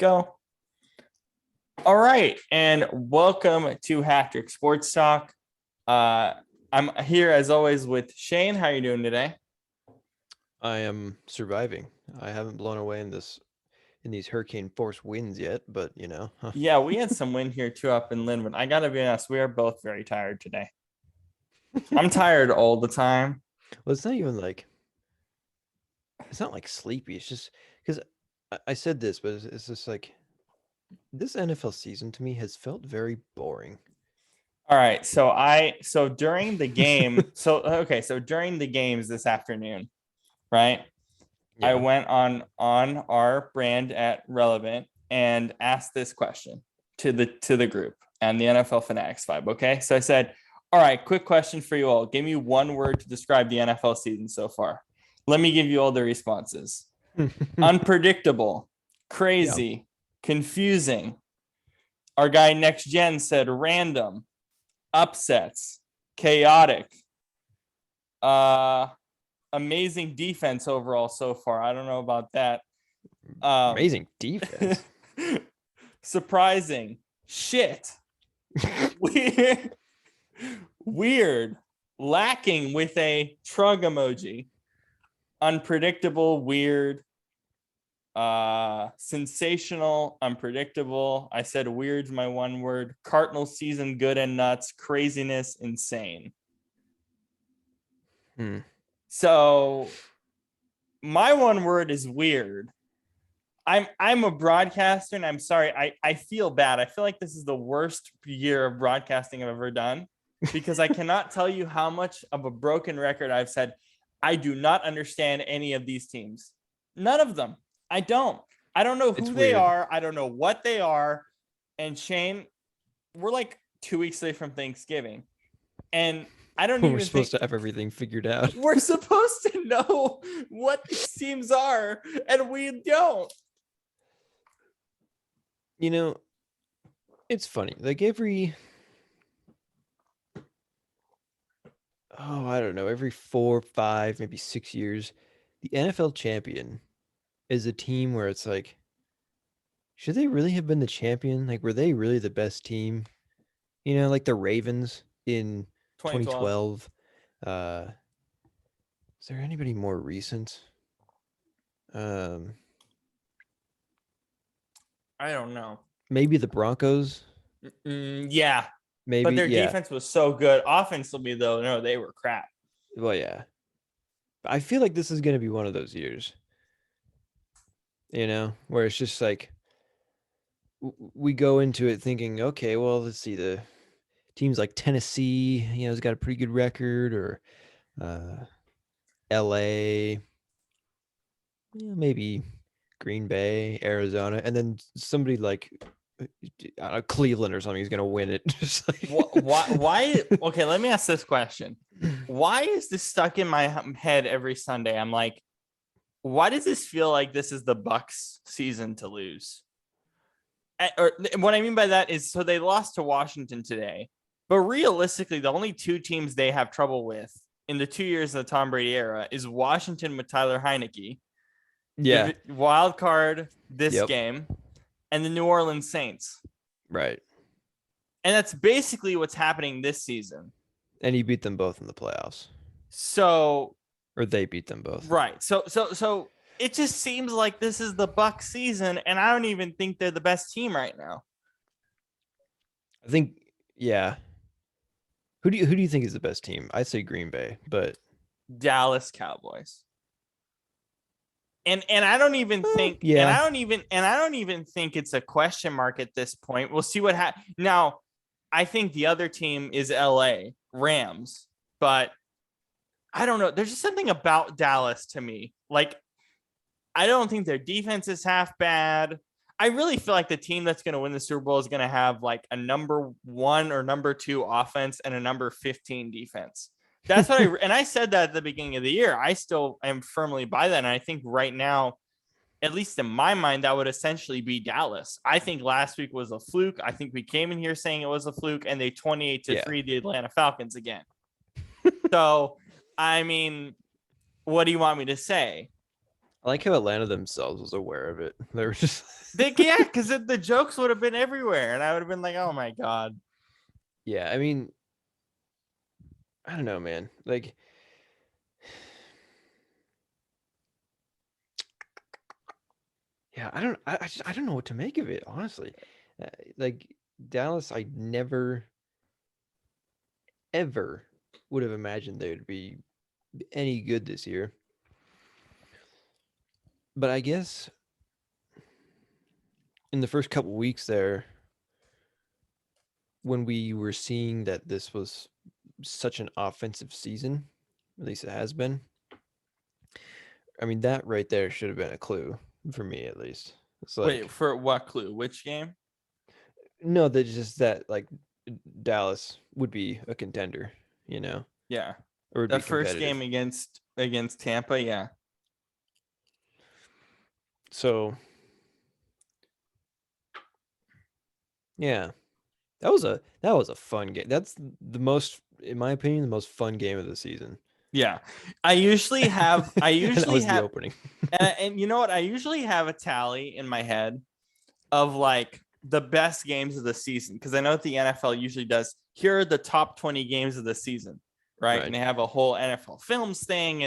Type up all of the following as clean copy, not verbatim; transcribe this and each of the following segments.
Go. All right, and welcome to Hattrick Sports Talk. I'm here as always with Shane. How are you doing today? I am surviving. I haven't blown away in these hurricane force winds yet, but Yeah, we had some wind here too up in Linwood. I gotta be honest, we are both very tired today. I'm tired all the time. Well, it's not even like it's not like sleepy. It's just because I said this, but it's just like this NFL season to me has felt very boring. All right, so during the game, so during the games this afternoon, right? I Yeah. went on our brand at Relevant and asked this question to the group and the NFL Fanatics vibe. Okay, so I said, "All right, quick question for you all. Give me one word to describe the NFL season so far." Let me give you all the responses: unpredictable, Yeah. crazy, confusing. Our guy Next Gen said random, upsets, chaotic. Uh, Amazing defense overall so far. I don't know about that. Um, Amazing defense. surprising, shit, weird, weird, lacking with a shrug emoji, unpredictable, weird, sensational, unpredictable. I said weird's my one word. Cardinal season, good and nuts, craziness, insane. Hmm. So my one word is weird. I'm a broadcaster, and I'm sorry, I feel bad. I feel like this is the worst year of broadcasting I've ever done because I cannot tell you how much of a broken record I've said. I do not understand any of these teams. None of them. I don't. I don't know It's who they weird. are. I don't know what they are. And Shane, we're like 2 weeks away from Thanksgiving. And I don't We're even think supposed to have everything figured out. we're supposed to know what these teams are, and we don't. You know, it's funny. Like I don't know, every 4, 5, maybe 6 years, the NFL champion is a team where it's like, should they really have been the champion? Like, were they really the best team? Like the Ravens in 2012. 2012. Uh, is there anybody more recent? Um, I don't know. maybe the Broncos. Yeah, but Maybe, their yeah. defense was so good. Offensively, though, no, they were crap. Well, yeah. I feel like this is going to be one of those years, where it's just like we go into it thinking, okay, well, let's see, the teams like Tennessee, has got a pretty good record, or uh, LA, maybe Green Bay, Arizona, and then somebody like Cleveland or something is gonna win it. Just like Why? Okay, let me ask this question. Why is this stuck in my head every Sunday? I'm like, why does this feel like this is the Bucks season to lose? Or what I mean by that is, so they lost to Washington today, but realistically, the only two teams they have trouble with in the 2 years of the Tom Brady era is Washington with Tyler Heineke, yeah, wild card this yep, game, and the New Orleans Saints. right. And that's basically what's happening this season. And he beat them both in the playoffs, So, or they beat them both. right. So it just seems like this is the Bucks season, and I don't even think they're the best team right now. I think, yeah. Who do you think is the best team? I'd say Green Bay, but Dallas Cowboys. And I don't even think yeah, I don't even think it's a question mark at this point. We'll see what happens. Now, I think the other team is LA Rams, but I don't know. There's just something about Dallas to me. Like, I don't think their defense is half bad. I really feel like the team that's going to win the Super Bowl is going to have like a number 1 or number 2 offense and a number 15 defense. That's what and I said that at the beginning of the year. I still am firmly by that. And I think right now, at least in my mind, that would essentially be Dallas. I think last week was a fluke. I think we came in here saying it was a fluke, and they 28-3 yeah. the Atlanta Falcons again. So, I mean, what do you want me to say? I like how Atlanta themselves was aware of it. They were just Yeah, because the jokes would have been everywhere, and I would have been like, "Oh my god." yeah. I mean, I don't know, man. Like, yeah, I don't. I don't know what to make of it, honestly. Like Dallas, I never ever would have imagined they would be any good this year. But I guess in the first couple weeks there, when we were seeing that this was such an offensive season, at least it has been. I mean, that right there should have been a clue for me, at least. It's Wait, like, for what clue? Which game? no, that just that like Dallas would be a contender, you know, Yeah, or would the be first competitive. game against Tampa. Yeah, So yeah, that was a fun game. That's the most, in my opinion, the most fun game of the season. yeah. I usually have. I And that usually was the have. opening. And you know what? I usually have a tally in my head of like the best games of the season because I know what the NFL usually does. Here are the top 20 games of the season, right? And Right. they have a whole NFL films thing,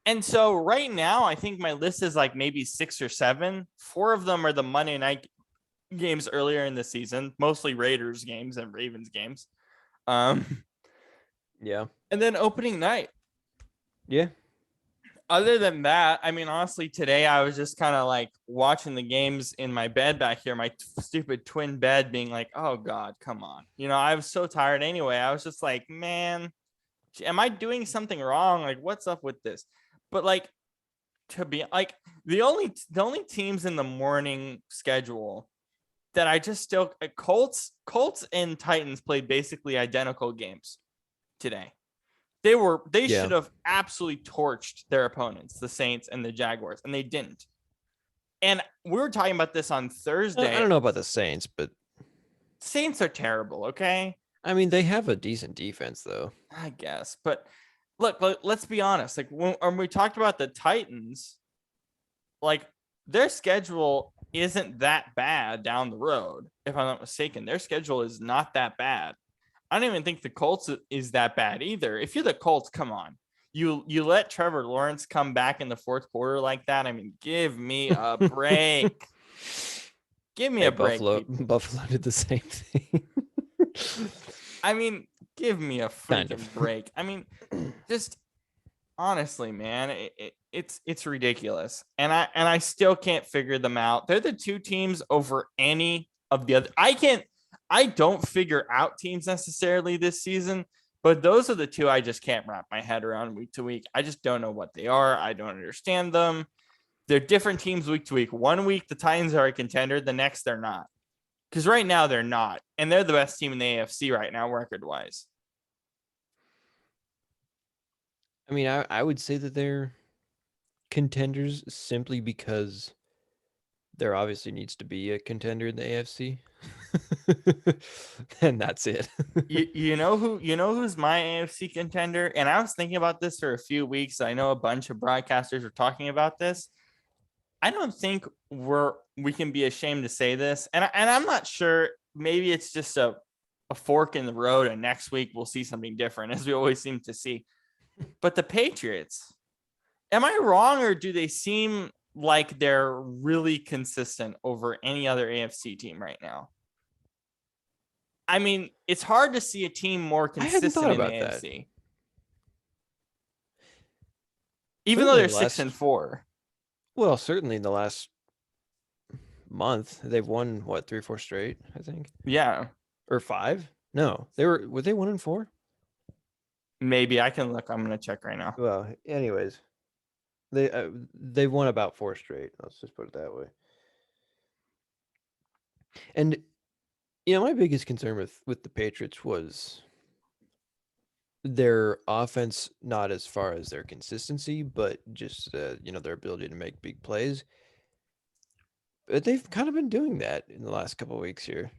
and so right now I think my list is like maybe 6 or 7. 4 of them are the Monday night games earlier in the season, mostly Raiders games and Ravens games. Um, Yeah. and then opening night. Yeah. Other than that, I mean, honestly, today I was just kind of like watching the games in my bed back here, my stupid twin bed, being like, oh God, come on. I was so tired anyway. I was just like, man, am I doing something wrong? Like, what's up with this? But like, to be like, the only teams in the morning schedule that I just still Colts and Titans played basically identical games today. They Yeah. should have absolutely torched their opponents, the Saints and the Jaguars, and they didn't. And we were talking about this on I Thursday. don't know about the Saints, but Saints are terrible, okay? I mean, they have a decent defense, though. I guess. But look, let's be honest. Like when we talked about the Titans, like their schedule isn't that bad down the road, if I'm not mistaken. Their schedule is not that bad. I don't even think the Colts is that bad either. If you're the Colts, come on. You let Trevor Lawrence come back in the fourth quarter like that. I mean, give me a break. Give me Hey, a break, Buffalo. people. Buffalo did the same thing. I mean, give me a Kind freaking of. break. I mean, just honestly, man, it's ridiculous. And I still can't figure them out. They're the two teams over any of the other. I don't figure out teams necessarily this season, but those are the two I just can't wrap my head around week to week. I just don't know what they are. I don't understand them. They're different teams week to week. One week the Titans are a contender, the next they're not. Because right now they're not, and they're the best team in the AFC right now, record wise. I mean, I would say that they're contenders simply because there obviously needs to be a contender in the AFC. And that's it. You know who's my AFC contender? And I was thinking about this for a few weeks. I know a bunch of broadcasters are talking about this. I don't think we can be ashamed to say this. And I'm not sure. Maybe it's just a fork in the road, and next week we'll see something different, as we always seem to see. But the Patriots, am I wrong, or do they seem like they're really consistent over any other AFC team right now? I mean, it's hard to see a team more I hadn't thought consistent in the about that. AFC, even though Certainly they're the 6-4. well, certainly in the last month, they've won what, 3 or 4 straight, I think. Yeah, Or 5? No. Were they 1 and 4? maybe I can look. I'm gonna check right now. Well, anyways, they've won about 4 straight. Let's just put it that way. And my biggest concern with the Patriots was their offense, not as far as their consistency, but just their ability to make big plays. But they've kind of been doing that in the last couple of weeks here.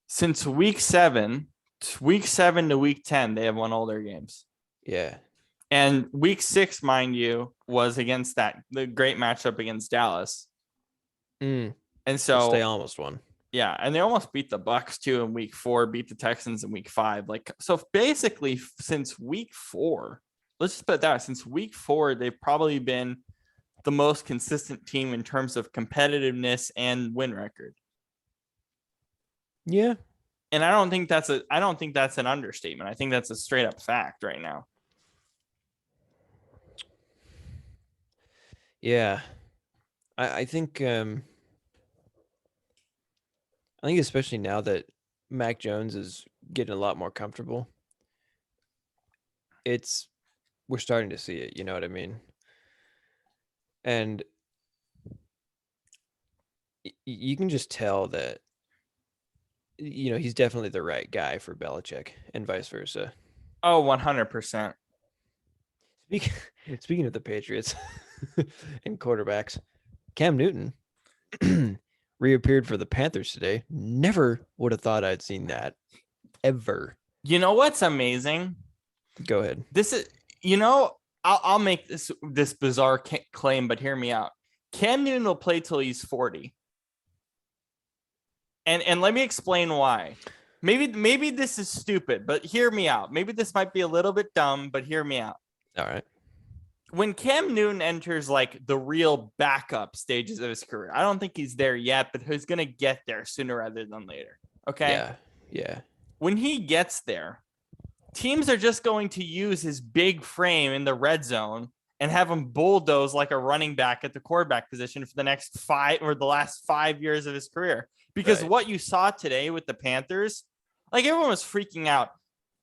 Since week 7 to week 10, they have won all their games. Yeah. And week 6, mind you, was against the great matchup against Dallas. And so they almost won. Yeah, and they almost beat the Bucks too in week 4, beat the Texans in week 5. Like, so basically since week 4, let's just put it that, since week 4, they've probably been the most consistent team in terms of competitiveness and win record. Yeah. And I don't think that's an understatement. I think that's a straight up fact right now. Yeah. I think especially now that Mac Jones is getting a lot more comfortable, we're starting to see it, you know what I mean? And you can just tell that, he's definitely the right guy for Belichick and vice versa. Oh, 100%. Speaking of the Patriots and quarterbacks, Cam Newton reappeared for the Panthers today. Never would have thought I'd seen that ever. You know what's amazing? Go ahead. This is, I'll make this bizarre claim, but hear me out. Cam Newton will play till he's 40. And let me explain why. Maybe this is stupid, but hear me out. Maybe this might be a little bit dumb, but hear me out. All right. When Cam Newton enters like the real backup stages of his career, I don't think he's there yet, but he's going to get there sooner rather than later. Okay. Yeah. When he gets there, teams are just going to use his big frame in the red zone and have him bulldoze like a running back at the quarterback position for the next 5 or the last 5 years of his career. Because what you saw today with the Panthers, like everyone was freaking out.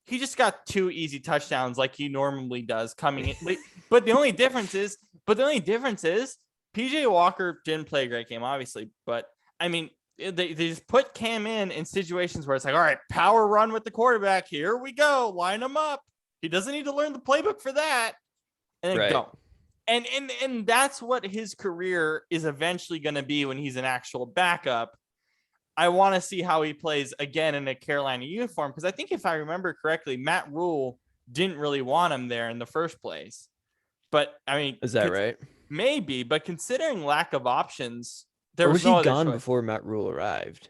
He just got 2 easy touchdowns like he normally does coming in. But the only difference is PJ Walker didn't play a great game, obviously. But I mean, they just put Cam in situations where it's like, all right, power run with the quarterback. Here we go. Line him up. He doesn't need to learn the playbook for that. And then go. And that's what his career is eventually going to be when he's an actual backup. I want to see how he plays again in a Carolina uniform, because I think if I remember correctly, Matt Rule didn't really want him there in the first place. But I mean, is that right? Maybe, but considering lack of options, there was no he gone before Matt Rule arrived?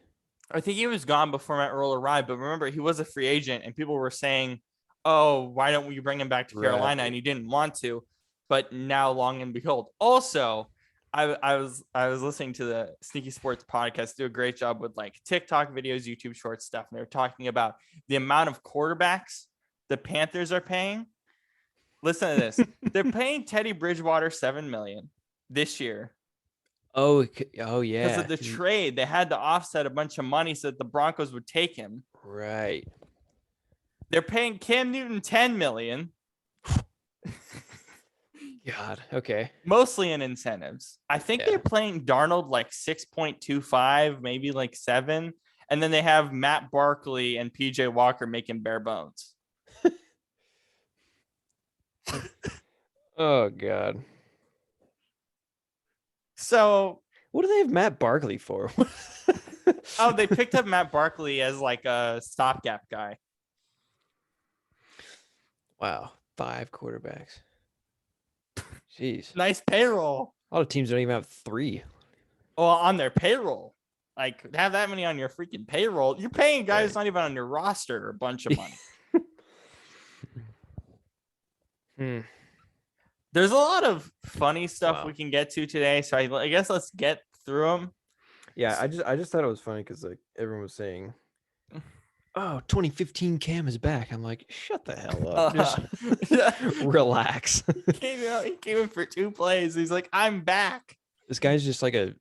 I think he was gone before Matt Rule arrived, but remember, he was a free agent, and people were saying, "Oh, why don't we bring him back to Carolina?" And he didn't want to. But now, long and behold, also. I was listening to the Sneaky Sports podcast, do a great job with like TikTok videos, YouTube short stuff. And they were talking about the amount of quarterbacks the Panthers are paying. Listen to this. They're paying Teddy Bridgewater $7 million this year. Oh yeah. Because of the trade, they had to offset a bunch of money so that the Broncos would take him. Right. They're paying Cam Newton $10 million. God, okay. Mostly in incentives. I think they're playing Darnold like 6.25, maybe like 7. And then they have Matt Barkley and PJ Walker making bare bones. Oh, God. So what do they have Matt Barkley for? Oh, they picked up Matt Barkley as like a stopgap guy. Wow. 5 quarterbacks. Jeez. Nice payroll. A lot of teams don't even have 3. Well, on their payroll. Like, have that many on your freaking payroll. You're paying guys not even on your roster a bunch of money. There's a lot of funny stuff we can get to today, so I guess let's get through them. Yeah, I just thought it was funny because like everyone was saying, "Oh, 2015 Cam is back." I'm like, shut the hell up. Just relax. He came in for 2 plays. He's like, I'm back. This guy's just like a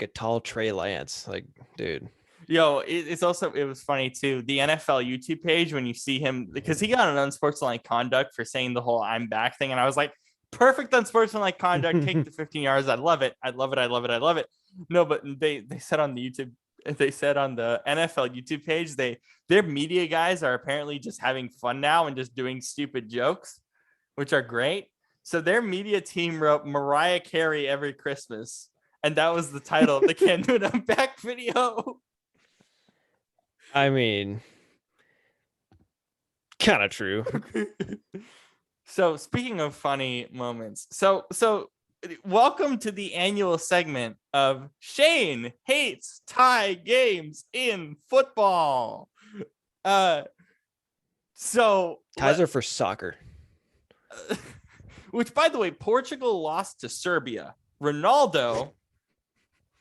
tall Trey Lance. Like, dude. Yo, it was funny too. The NFL YouTube page, when you see him, because he got an unsportsmanlike conduct for saying the whole "I'm back" thing, and I was like, perfect unsportsmanlike conduct. Take the 15 yards. I love it. No, but they said on the YouTube. They said on the NFL YouTube page, their media guys are apparently just having fun now and just doing stupid jokes, which are great. So their media team wrote Mariah Carey every Christmas, and that was the title of the Cam Newton I'm back video. I mean, kind of true. So speaking of funny moments, so welcome to the annual segment of Shane hates tie games in football. So Ties are for soccer. which, by the way, Portugal lost to Serbia. Ronaldo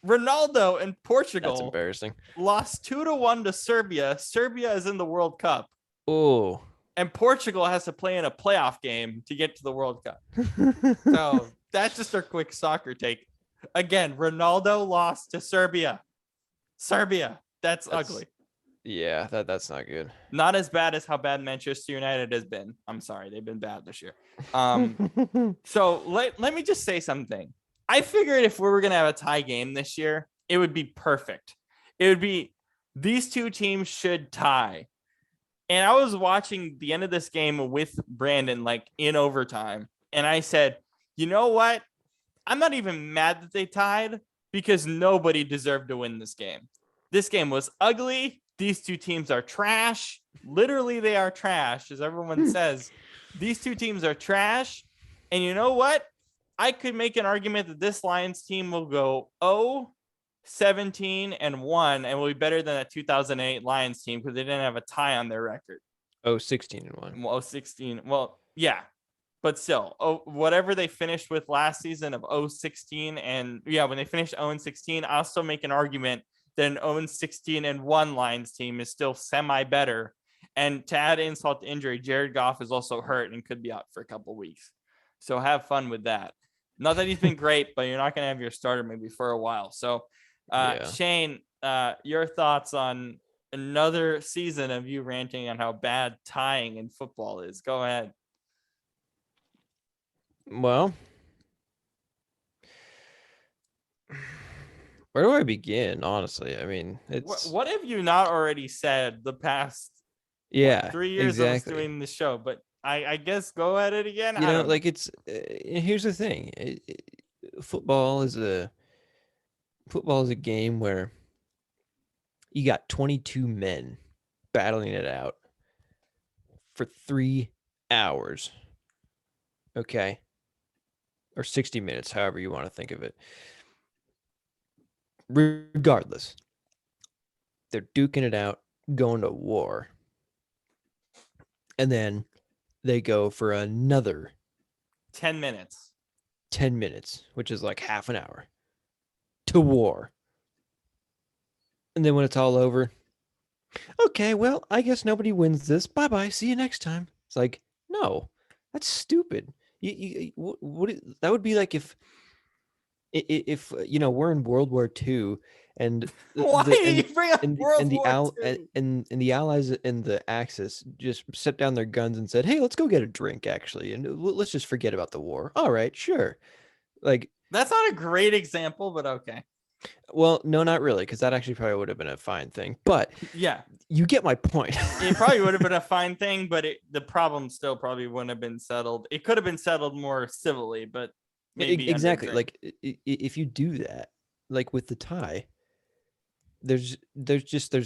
and That's Portugal embarrassing. lost 2-1 to Serbia. Serbia is in the World Cup, Oh. and Portugal has to play in a playoff game to get to the World Cup. So that's just our quick soccer take. Again, Ronaldo lost to Serbia. That's ugly. Yeah, that's not good. Not as bad as how bad Manchester United has been. I'm sorry, they've been bad this year. So let me just say something. I figured if we were gonna have a tie game this year, it would be perfect. It would be these two teams should tie. And I was watching the end of this game with Brandon, like in overtime, and I said, you know what? I'm not even mad that they tied because nobody deserved to win this game. This game was ugly. These two teams are trash. Literally, they are trash, as everyone says. These two teams are trash. And you know what? I could make an argument that this Lions team will go 0-17-1 and will be better than that 2008 Lions team because they didn't have a tie on their record. 16-1. Well, 16. Well, yeah. But still, whatever they finished with last season of 0-16, and yeah, when they finished 0-16, I'll still make an argument that an 0-16-1 Lions team is still semi better. And to add insult to injury, Jared Goff is also hurt and could be out for a couple weeks. So have fun with that. Not that he's been great, but you're not going to have your starter maybe for a while. So, Shane, your thoughts on another season of you ranting on how bad tying in football is? Go ahead. Well, where do I begin? Honestly, I mean, it's what have you not already said the past 3 years of us doing the show? But I guess go at it again. You know, like it's here's the thing: football is a game where you got 22 men battling it out for 3 hours. Okay. Or 60 minutes, however you want to think of it. Regardless, they're duking it out, going to war. And then they go for another 10 minutes. 10 minutes, which is like half an hour, to war. And then when it's all over, okay, well, I guess nobody wins this. Bye-bye. See you next time. It's like, no, that's stupid. That would be like if we're in World War II and Why did you bring up World War II? And the Allies and the Axis just set down their guns and said, "Hey, let's go get a drink, actually, and let's just forget about the war." All right, sure. Like that's not a great example, but okay. Well, no, not really, because that actually probably would have been a fine thing. But yeah, you get my point. It probably would have been a fine thing, but the problem still probably wouldn't have been settled. It could have been settled more civilly, but maybe exactly. Like if you do that, like with the tie, there's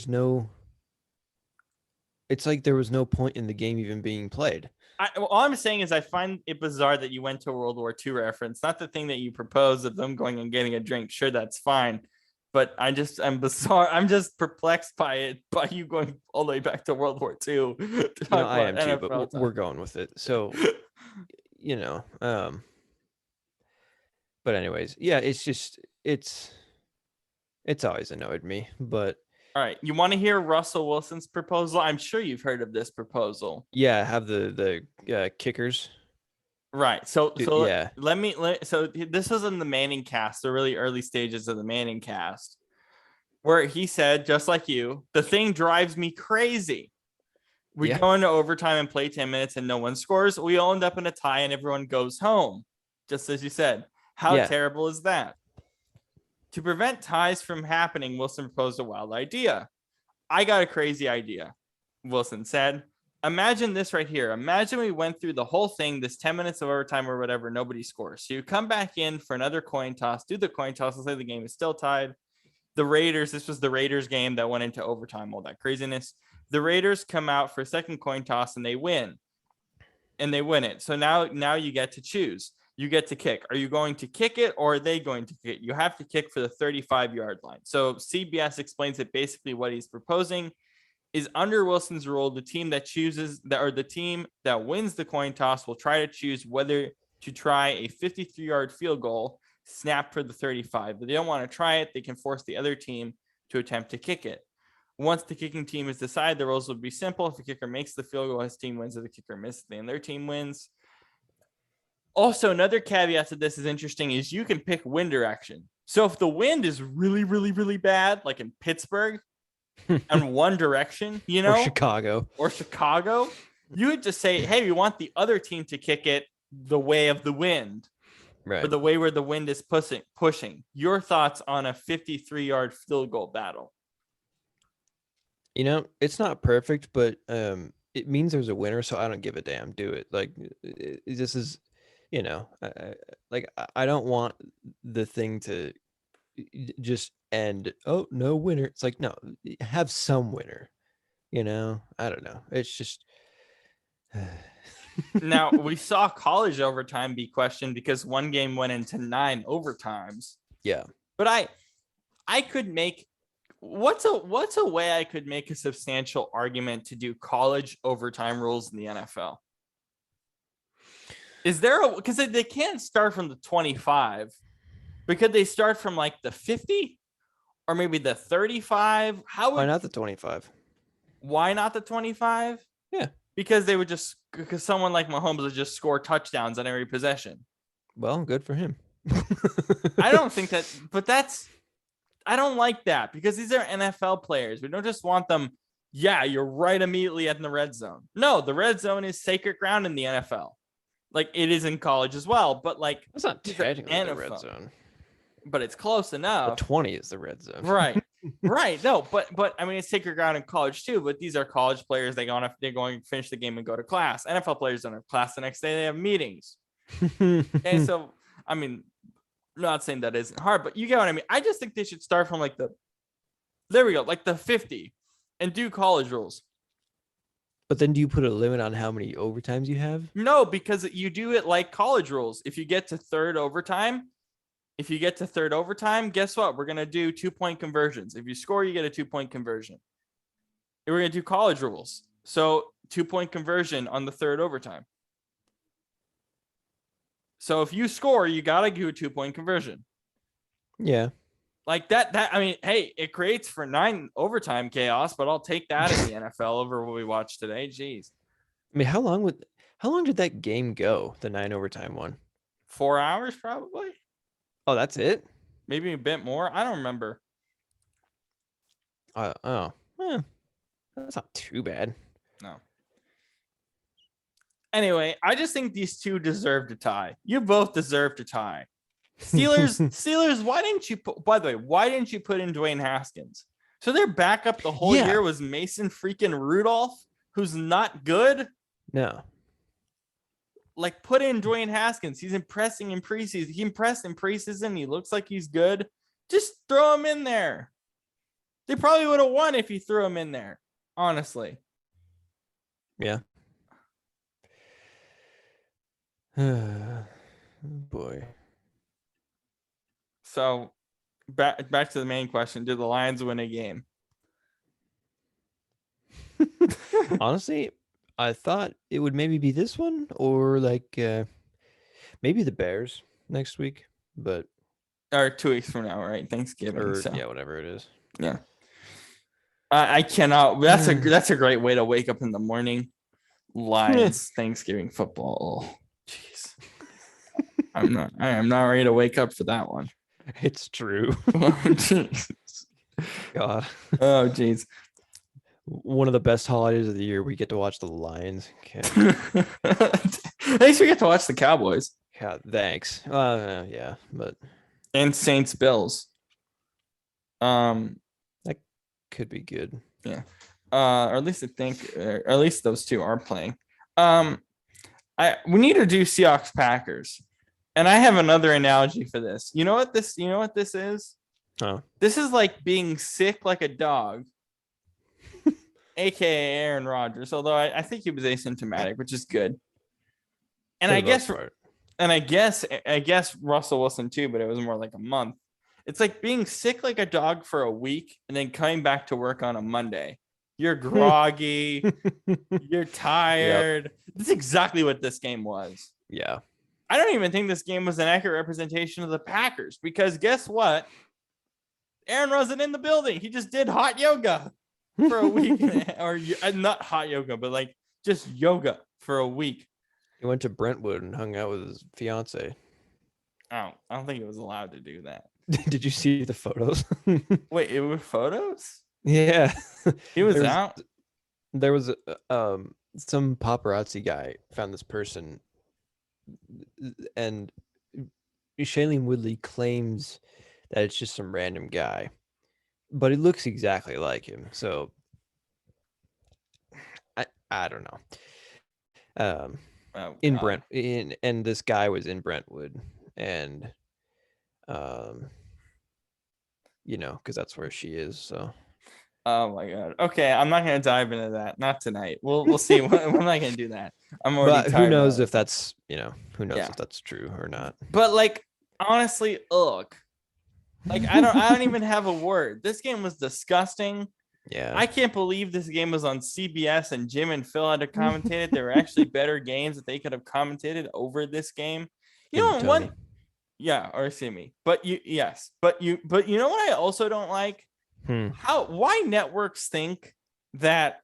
no. It's like there was no point in the game even being played. All I'm saying is I find it bizarre that you went to a World War II reference, not the thing that you proposed of them going and getting a drink. Sure, that's fine. But I'm bizarre. I'm just perplexed by it, by you going all the way back to World War II. I am too, but we're going with it. So, but anyways, yeah, it's just, it's always annoyed me, but. All right. You want to hear Russell Wilson's proposal? I'm sure you've heard of this proposal. Yeah. Have the kickers. Right. So yeah. So this was in the Manning cast, the really early stages of the Manning cast, where he said, just like you, the thing drives me crazy. We go into overtime and play 10 minutes and no one scores. We all end up in a tie and everyone goes home. Just as you said. How terrible is that? To prevent ties from happening, Wilson proposed a wild idea. I got a crazy idea, Wilson said. Imagine this right here. Imagine we went through the whole thing, this 10 minutes of overtime or whatever, nobody scores. So you come back in for another coin toss, do the coin toss, let's say the game is still tied. This was the Raiders game that went into overtime, all that craziness. The Raiders come out for a second coin toss and they win. and they win it. So now you get to choose. You get to kick. Are you going to kick it or are they going to kick it? You have to kick for the 35-yard line. So CBS explains that basically what he's proposing is under Wilson's rule, the team that chooses that, or the team that wins the coin toss will try to choose whether to try a 53-yard field goal snap for the 35. If they don't want to try it, they can force the other team to attempt to kick it. Once the kicking team has decided, the rules would be simple. If the kicker makes the field goal, his team wins. If the kicker misses, then their team wins. Also, another caveat to this is interesting is you can pick wind direction. So if the wind is really, really, really bad, like in Pittsburgh, and one direction, or Chicago, you would just say, hey, we want the other team to kick it the way of the wind, right? Or the way where the wind is pushing. Your thoughts on a 53-yard field goal battle? It's not perfect, but it means there's a winner, so I don't give a damn. Do it. Like, this is, I don't want the thing to just end. Oh, no winner. It's like, no, have some winner. I don't know. It's just. Now, we saw college overtime be questioned because one game went into 9 overtimes. Yeah, but I could make. What's a way I could make a substantial argument to do college overtime rules in the NFL? Is there because they can't start from the 25, but could they start from like the 50 or maybe the 35? Why not the 25? Why not the 25? Yeah, because someone like Mahomes would just score touchdowns on every possession. Well, good for him. I don't think that, but I don't like that because these are NFL players. We don't just want them. Yeah, you're right immediately in the red zone. No, the red zone is sacred ground in the NFL. Like it is in college as well, but like it's not technically the red zone, but it's close enough. The 20 is the red zone, right? Right. No, but I mean it's sacred ground in college too. But these are college players. They're going to finish the game and go to class. NFL players don't have class the next day. They have meetings. And so I mean. I'm not saying that isn't hard, but you get what I mean. I just think they should start from like the 50 and do college rules. But then do you put a limit on how many overtimes you have? No, because you do it like college rules. If you get to third overtime, guess what? We're going to do 2-point conversions. If you score, you get a 2-point conversion. And we're going to do college rules. So 2-point conversion on the third overtime. So if you score, you got to do a 2-point conversion. Yeah. Like that, I mean, hey, it creates for 9 overtime chaos, but I'll take that in the NFL over what we watched today. Jeez. I mean, how long did that game go? The 9 overtime one? 4 hours, probably. Oh, that's it? Maybe a bit more. I don't remember. That's not too bad. No. Anyway, I just think these two deserve to tie. You both deserve to tie. Steelers, why didn't you put in Dwayne Haskins? So their backup the whole year was Mason freaking Rudolph, who's not good? No. Like, put in Dwayne Haskins. He's impressing in preseason. He impressed in preseason. He looks like he's good. Just throw him in there. They probably would have won if you threw him in there, honestly. Yeah. Oh, boy. So back to the main question. Did the Lions win a game? Honestly, I thought it would maybe be this one or like maybe the Bears next week, but or 2 weeks from now, right? Thanksgiving. Or, yeah, whatever it is. Yeah. I cannot. That's a great way to wake up in the morning. Lions Thanksgiving football. Oh, jeez. I am not ready to wake up for that one. It's true. Oh, jeez. God. Oh, jeez. One of the best holidays of the year. We get to watch the Lions. At least we get to watch the Cowboys. Yeah, thanks. Yeah, but and Saints Bills. That could be good. Yeah. Or at least I think, or at least those two are playing. We need to do Seahawks Packers. And I have another analogy for this. You know what this is? Oh. This is like being sick like a dog. AKA Aaron Rodgers, although I think he was asymptomatic, which is good. And For I the most guess, part. and I guess Russell Wilson too, but it was more like a month. It's like being sick like a dog for a week and then coming back to work on a Monday. You're groggy, you're Yep. tired. That's exactly what this game was. Yeah. I don't even think this game was an accurate representation of the Packers because guess what? Aaron wasn't in the building. He just did hot yoga for a week, or not hot yoga, but like just yoga for a week. He went to Brentwood and hung out with his fiance. I don't think it was allowed to do that. Did you see the photos? Wait, it were photos? Yeah. He was out. There was some paparazzi guy found this person, and Shailene Woodley claims that it's just some random guy, but it looks exactly like him. So I don't know. Oh, In God. and this guy was in Brentwood, and because that's where she is. So Oh my God. Okay, I'm not gonna dive into that. Not tonight. We'll see. I'm not gonna do that. I'm already but tired. who knows of if that's who knows Yeah. if that's true or not. But like honestly, ugh. Like I don't even have a word. This game was disgusting. Yeah. I can't believe this game was on CBS and Jim and Phil had to commentate it. There were actually better games that they could have commentated over this game. You know what? Tony. Yeah, or Simi. But you know what I also don't like? Why networks think that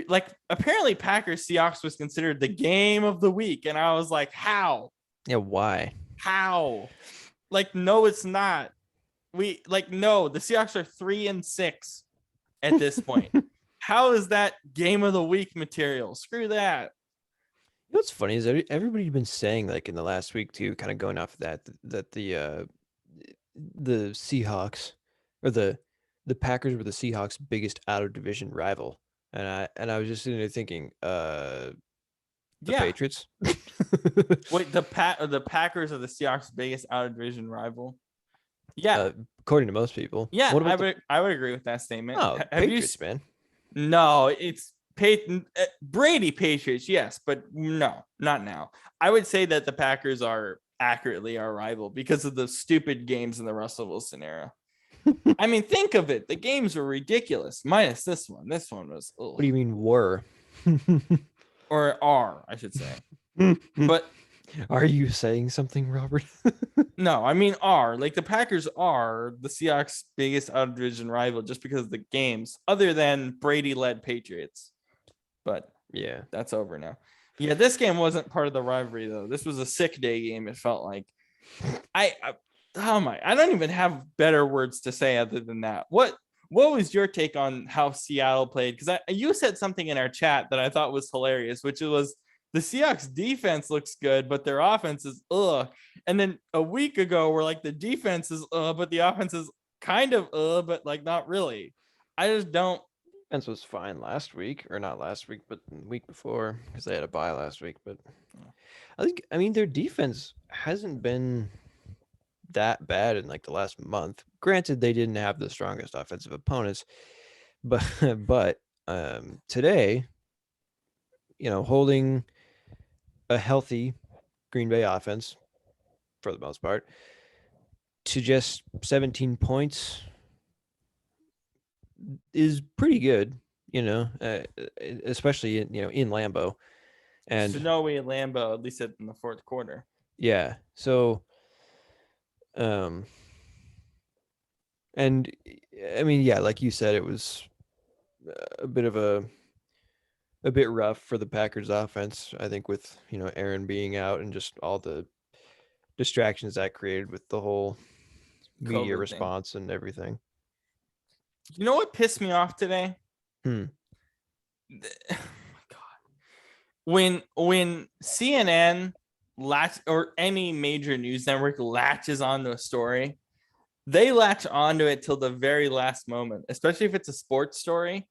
like apparently Packers Seahawks was considered the game of the week, and I was like, how? Yeah, why? How? Like, no, it's not. No, the Seahawks are 3-6 at this point. How is that game of the week material? Screw that. You know what's funny is everybody's been saying, like, in the last week too, kind of going off of that the Seahawks or the Packers were the Seahawks' biggest out of division rival, and I was just sitting there thinking, the Patriots. Wait, the Packers are the Seahawks' biggest out of division rival. Yeah, according to most people. Yeah, what about I would agree with that statement. Oh, Patriots, man. No, it's Brady Patriots, yes, but no, not now. I would say that the Packers are accurately our rival because of the stupid games in the Russell Wilson era. I mean, think of it. The games were ridiculous, minus this one. This one was. Ugh. What do you mean were? Or are, I should say. But are you saying something, Robert? No, I mean are. Like the Packers are the Seahawks' biggest out of division rival just because of the games, other than Brady-led Patriots. But yeah, that's over now. Yeah, this game wasn't part of the rivalry though. This was a sick day game. It felt like. I don't even have better words to say other than that. What was your take on how Seattle played? Because you said something in our chat that I thought was hilarious, which was the Seahawks defense looks good, but their offense is ugh. And then a week ago, we're like the defense is but the offense is kind of but like not really. I just don't. Defense was fine last week, or not last week, but the week before, because they had a bye last week. But I mean, their defense hasn't been that bad in like the last month. Granted, they didn't have the strongest offensive opponents, but today, holding a healthy Green Bay offense for the most part to just 17 points is pretty good, especially in Lambeau. And Snowy Lambeau, at least in the fourth quarter. Yeah. So and I mean, yeah, like you said, it was a bit rough for the Packers offense, I think, with Aaron being out and just all the distractions that created with the whole media response and everything. You know what pissed me off today? Oh my God. When CNN or any major news network latches onto a story, they latch onto it till the very last moment, especially if it's a sports story.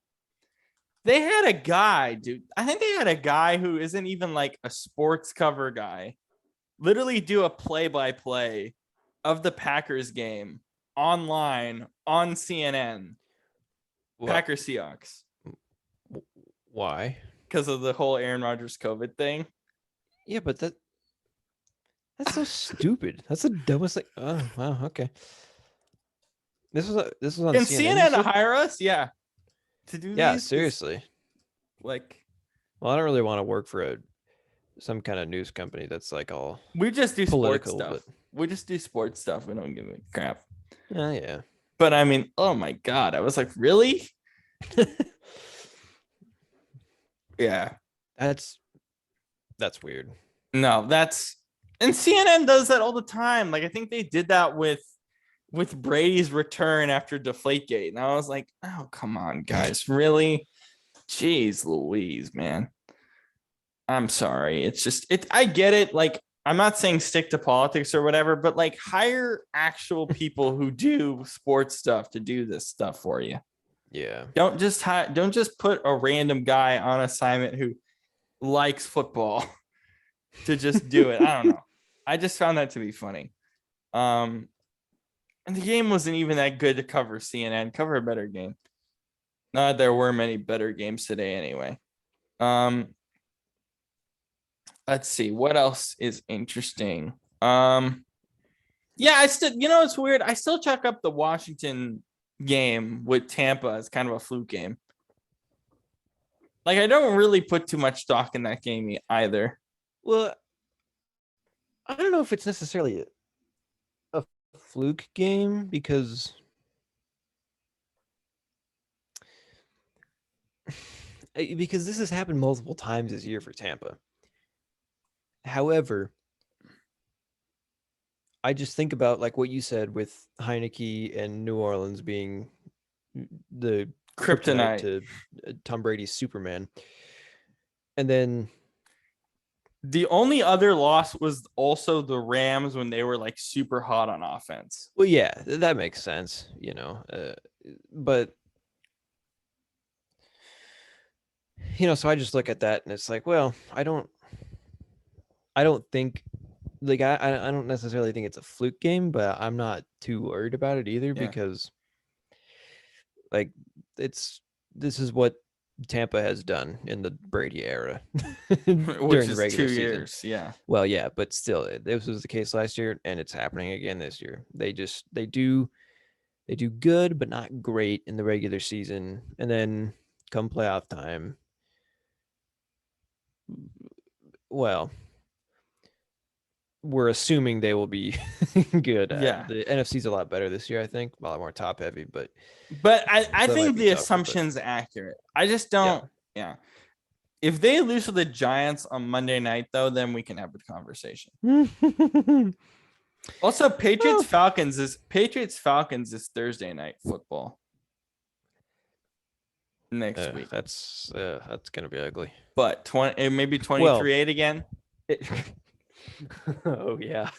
They had a guy, dude. I think they had a guy who isn't even like a sports cover guy, literally do a play-by-play of the Packers game online on CNN. Packers Seahawks. Why? Because of the whole Aaron Rodgers COVID thing. Yeah, but That's so stupid. That's the dumbest thing. Oh wow, okay. This was on Can CNN. You CNN said? hire us? Yeah, to do Yeah, these. seriously. Like Well, I don't really want to work for some kind of news company that's like all we just do sports political, stuff. but We just do sports stuff. We don't give a crap. yeah. But I mean, oh my god, I was like, really? Yeah. That's weird. No, that's and CNN does that all the time. Like I think they did that with Brady's return after Deflategate. And I was like, oh, come on, guys. Really? Jeez Louise, man. I'm sorry. It's just I get it. Like, I'm not saying stick to politics or whatever, but like hire actual people who do sports stuff to do this stuff for you. Yeah. Don't just put a random guy on assignment who likes football to just do it. I don't know. I just found that to be funny. And the game wasn't even that good to cover CNN. Cover a better game. Not there were many better games today anyway. Let's see what else is interesting. Yeah, I still, it's weird. I still check up the Washington game with Tampa as kind of a fluke game. Like I don't really put too much stock in that game either. Well, I don't know if it's necessarily a fluke game because this has happened multiple times this year for Tampa. However, I just think about like what you said with Heineke and New Orleans being the kryptonite to Tom Brady's Superman. And then the only other loss was also the Rams when they were like super hot on offense. Well, yeah, that makes sense, but so I just look at that and it's like, well, I don't think like I don't necessarily think it's a fluke game, but I'm not too worried about it either because like this is what Tampa has done in the Brady era during the regular 2 season. years. Yeah. Well, yeah, but still, this was the case last year, and it's happening again this year. They do good, but not great in the regular season, and then come playoff time, well, we're assuming they will be good. Yeah. The NFC's a lot better this year, I think, a lot more top heavy, but I think the assumption's accurate. I just don't. Yeah. If they lose to the Giants on Monday night, though, then we can have a conversation. Also, Patriots Falcons is Thursday night football next week. That's gonna be ugly. But maybe 23-8 again. Oh yeah.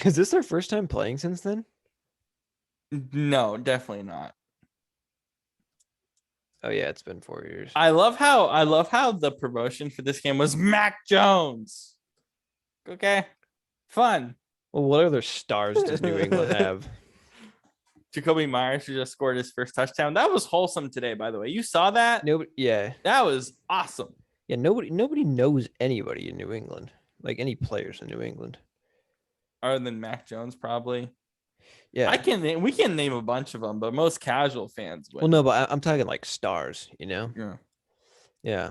Is this their first time playing since then? No, definitely not. Oh yeah, it's been 4 years. I love how the promotion for this game was Mac Jones. Okay, fun. Well, what other stars does New England have? Jacoby Myers, who just scored his first touchdown. That was wholesome today, by the way. You saw that? Nobody. Yeah, that was awesome. Yeah, nobody knows anybody in New England, like any players in New England, other than Mac Jones, probably. Yeah, we can name a bunch of them, but most casual fans would. Well, no, but I'm talking like stars, Yeah. Yeah.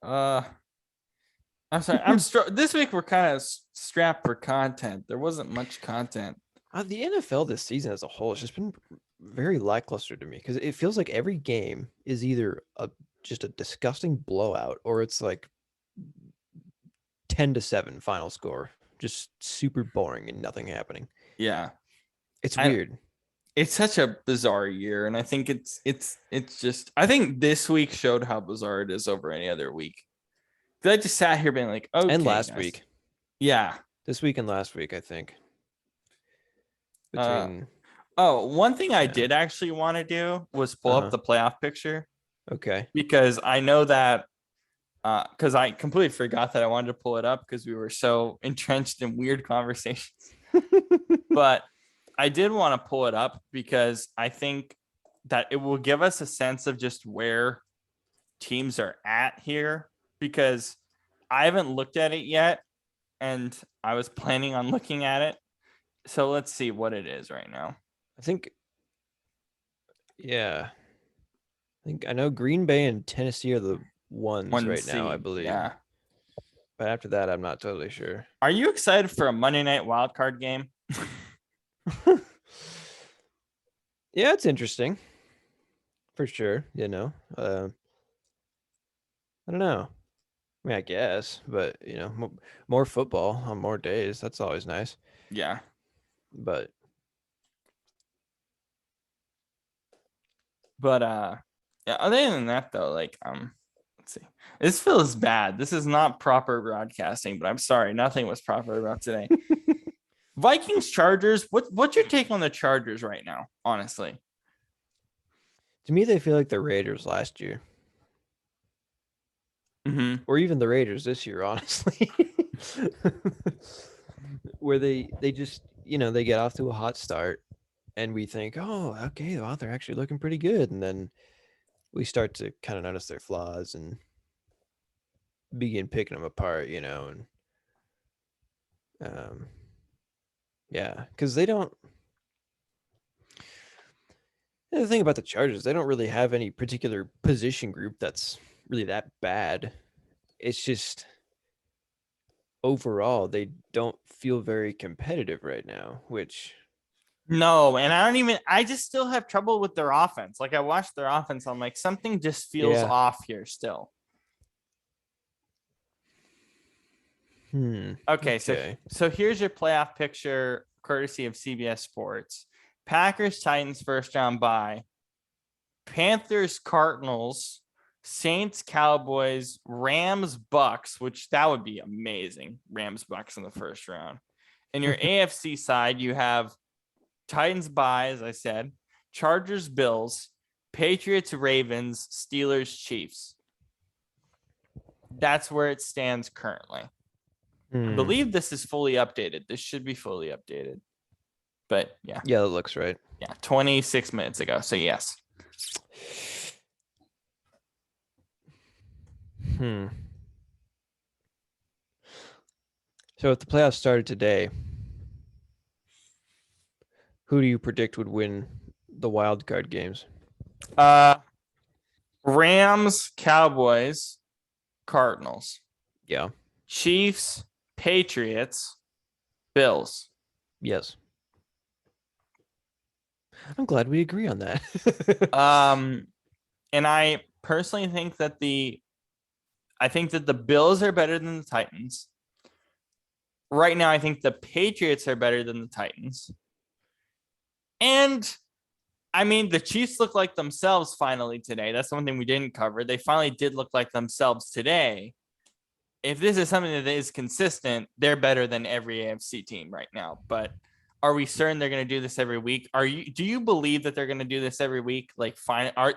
I'm sorry. This week we're kind of strapped for content. There wasn't much content. The NFL this season as a whole has just been very lackluster to me because it feels like every game is either just a disgusting blowout or it's like 10-7 final score. Just super boring and nothing happening. Yeah. It's weird. It's such a bizarre year. And I think it's just, I think this week showed how bizarre it is over any other week. I just sat here being like, okay. And last week. Yeah. This week and last week, I think. One thing I did actually want to do was pull up the playoff picture. Okay. Because I know that because I completely forgot that I wanted to pull it up because we were so entrenched in weird conversations. But I did want to pull it up because I think that it will give us a sense of just where teams are at here, because I haven't looked at it yet and I was planning on looking at it. So let's see what it is right now. I think, yeah. I know Green Bay and Tennessee are the ones One right now, I seed, believe. yeah. But after that, I'm not totally sure. Are you excited for a Monday night wildcard game? Yeah, it's interesting. For sure, I don't know. I mean, I guess, but more football on more days. That's always nice. Yeah. But yeah, other than that though, like let's see. This feels bad. This is not proper broadcasting, but I'm sorry, nothing was proper about today. Vikings Chargers. What's your take on the Chargers right now, honestly? to me, they feel like the Raiders last year. Mm-hmm. Or even the Raiders this year, honestly. Where they just, they get off to a hot start and we think, oh, okay, well, they're actually looking pretty good. And then we start to kind of notice their flaws and begin picking them apart, and yeah, because they don't. The thing about the Chargers, they don't really have any particular position group that's really that bad. It's just overall they don't feel very competitive right now, which No, and I just still have trouble with their offense. Like I watched their offense, I'm like, something just feels off here still. Okay. So here's your playoff picture, courtesy of CBS Sports. Packers, Titans, first round bye. Panthers, Cardinals, Saints, Cowboys, Rams, Bucks, which that would be amazing. Rams, Bucks in the first round. And your AFC side, you have Titans bye, as I said, Chargers, Bills, Patriots, Ravens, Steelers, Chiefs. That's where it stands currently. I believe this is fully updated. This should be fully updated. But yeah. Yeah, that looks right. Yeah, 26 minutes ago. So yes. So if the playoffs started today, who do you predict would win the wild card games? Rams, Cowboys, Cardinals. Yeah. Chiefs, Patriots, Bills. Yes. I'm glad we agree on that. And I personally think that the Bills are better than the Titans. Right now, I think the Patriots are better than the Titans. And I mean, the Chiefs look like themselves finally today. That's one thing we didn't cover. They finally did look like themselves today. If this is something that is consistent, they're better than every AFC team right now. But are we certain they're going to do this every week? Do you believe that they're going to do this every week? Like,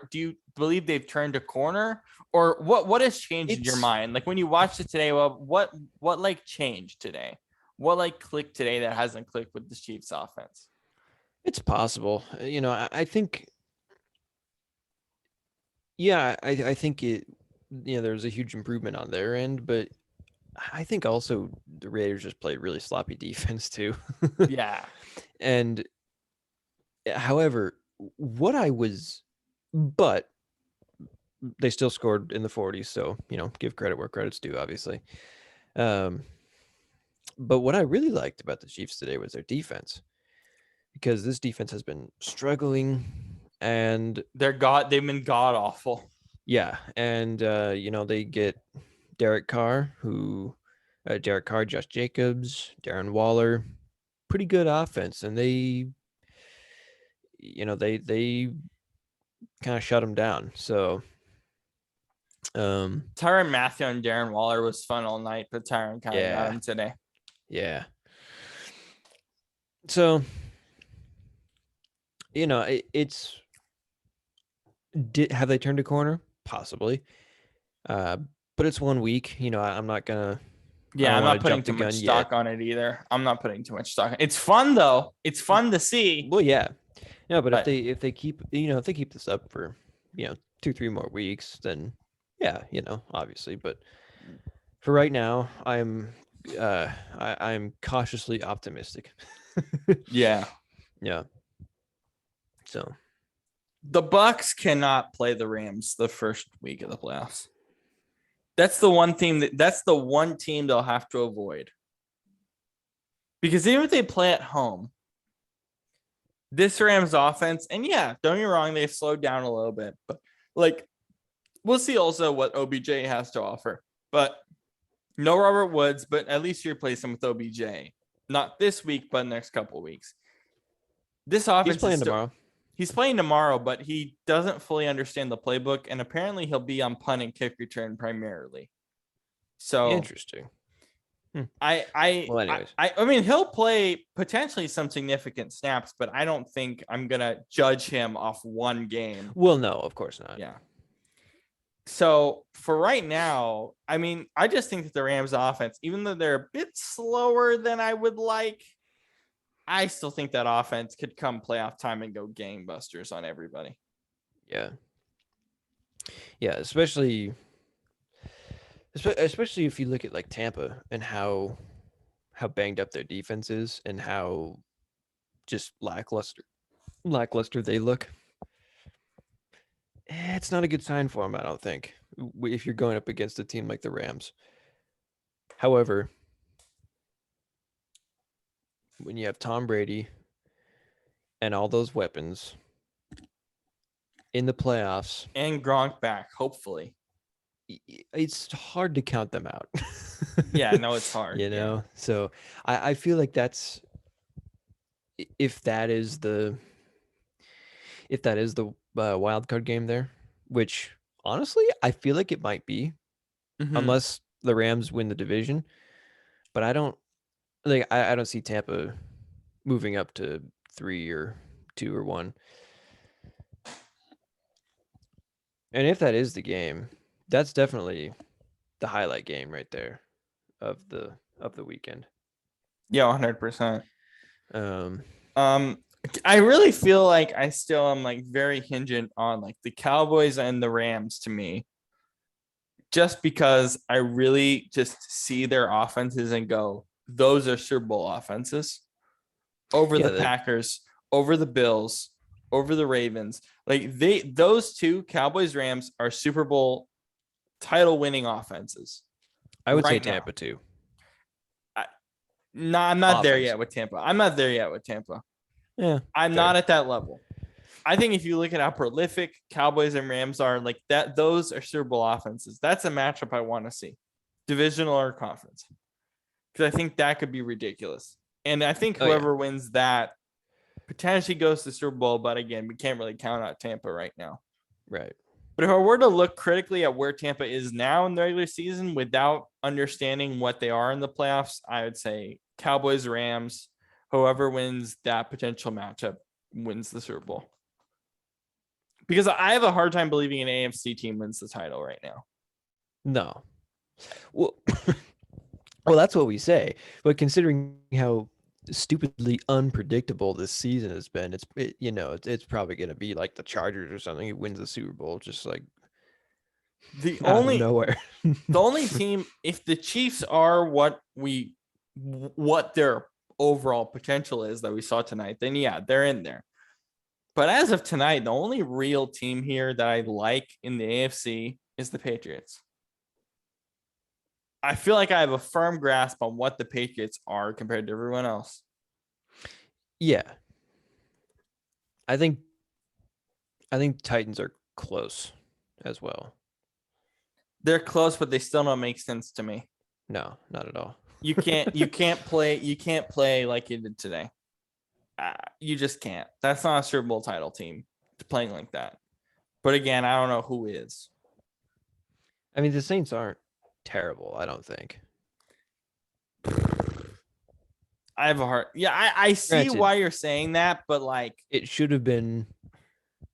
do you believe they've turned a corner, or what has changed in your mind? Like when you watched it today, well, what like changed today? What like clicked today that hasn't clicked with the Chiefs offense? It's possible. I think, yeah, I think it, there's a huge improvement on their end, but I think also the Raiders just played really sloppy defense too. Yeah. And however, but they still scored in the 40s. So, give credit where credit's due, obviously. But what I really liked about the Chiefs today was their defense, because this defense has been struggling and they've been god awful. Yeah. And, they get Derek Carr, Josh Jacobs, Darren Waller, pretty good offense. And they kind of shut him down. So, Tyrann Mathieu and Darren Waller was fun all night, but Tyrann kind of got him today. Yeah. So, have they turned a corner? Possibly. But it's 1 week. I'm not gonna. Yeah, I'm not putting too much stock on it either. I'm not putting too much stock. It's fun though. It's fun to see. Well, yeah, No, but But if they keep if they keep this up for 2-3 more weeks, then yeah, obviously. But for right now, I'm cautiously optimistic. yeah, Yeah. So the Bucks cannot play the Rams the first week of the playoffs. That's the one team they'll have to avoid. Because even if they play at home, this Rams offense, and yeah, don't get me wrong, they've slowed down a little bit, but like we'll see also what OBJ has to offer. But no Robert Woods, but at least you replace him with OBJ. Not this week, but next couple of weeks. This offense he's playing tomorrow. He's playing tomorrow, but he doesn't fully understand the playbook, and apparently he'll be on punt and kick return primarily. So Interesting. Well, anyways. I mean, he'll play potentially some significant snaps, but I don't think I'm gonna judge him off one game. Well, no, of course not. Yeah. So for right now, I mean, I just think that the Rams offense, even though they're a bit slower than I would like, I still think that offense could come playoff time and go gangbusters on everybody. Yeah. Yeah, especially if you look at like Tampa and how banged up their defense is and how just lackluster they look. It's not a good sign for them, I don't think, if you're going up against a team like the Rams. However, when you have Tom Brady and all those weapons in the playoffs, and Gronk back, hopefully. It's hard to count them out. Yeah, no, it's hard. Yeah. So I feel like that's if that is the wild card game there, which honestly I feel like it might be, unless the Rams win the division. But I don't see Tampa moving up to 3 or 2 or 1. And if that is the game, that's definitely the highlight game right there of the weekend. Yeah, 100%. Um, I really feel like I still am like very hinged on like the Cowboys and the Rams to me, just because I really just see their offenses and go, those are Super Bowl offenses over the Packers, over the Bills, over the Ravens. Like those two, Cowboys, Rams, are Super Bowl title winning offenses. I would say Tampa too. No, I'm not there yet with Tampa. Yeah, I'm not at that level. I think if you look at how prolific Cowboys and Rams are, like that, those are Super Bowl offenses. That's a matchup I want to see, divisional or conference, because I think that could be ridiculous. And I think whoever wins that potentially goes to Super Bowl. But again, we can't really count out Tampa right now. Right. But if I were to look critically at where Tampa is now in the regular season without understanding what they are in the playoffs, I would say Cowboys, Rams, whoever wins that potential matchup wins the Super Bowl. Because I have a hard time believing an AFC team wins the title right now. No. Well, that's what we say. But considering how stupidly unpredictable this season has been, it's probably going to be like the Chargers or something who wins the Super Bowl, just like the only nowhere. The only team, if the Chiefs are what their overall potential is that we saw tonight, then yeah, they're in there. But as of tonight, the only real team here that I like in the AFC is the Patriots. I feel like I have a firm grasp on what the Patriots are compared to everyone else. Yeah. I think Titans are close as well. They're close, but they still don't make sense to me. No, not at all. You can't play like you did today. You just can't. That's not a Super Bowl title team playing like that. But again, I don't know who is. I mean, the Saints aren't terrible, I don't think. I have a heart. Yeah, I see why you're saying that, but like it should have been.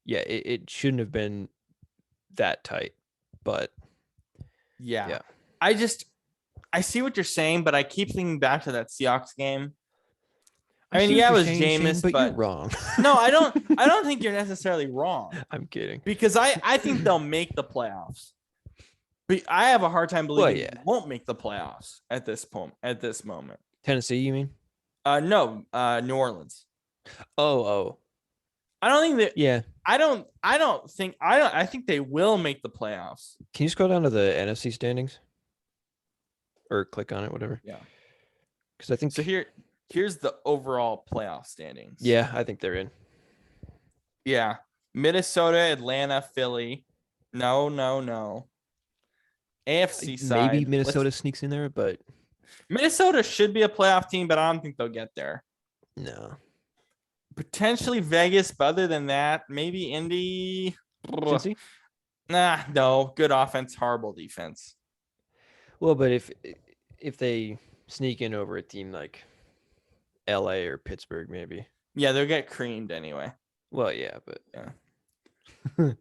Yeah, it shouldn't have been that tight, but yeah. I see what you're saying, but I keep thinking back to that Seahawks game. I mean, see what yeah, it you're was saying, Shane, Jameis, but but you're wrong. no, I don't think you're necessarily wrong I'm kidding. because I think they'll make the playoffs. But I have a hard time believing yeah. they won't make the playoffs at this point. At this moment, Tennessee, you mean? No, New Orleans. Oh. I don't think that. Yeah. I think they will make the playoffs. Can you scroll down to the NFC standings? Or click on it, whatever. Yeah. Because I think So here's the overall playoff standings. Yeah, I think they're in. Yeah. Minnesota, Atlanta, Philly. No. AFC side. Maybe Minnesota sneaks in there, but Minnesota should be a playoff team, but I don't think they'll get there. no. Potentially Vegas, but other than that, maybe Indy. Cincy? No. Good offense, horrible defense. Well, but if they sneak in over a team like LA or Pittsburgh, maybe. Yeah, they'll get creamed anyway. Well, yeah, but yeah.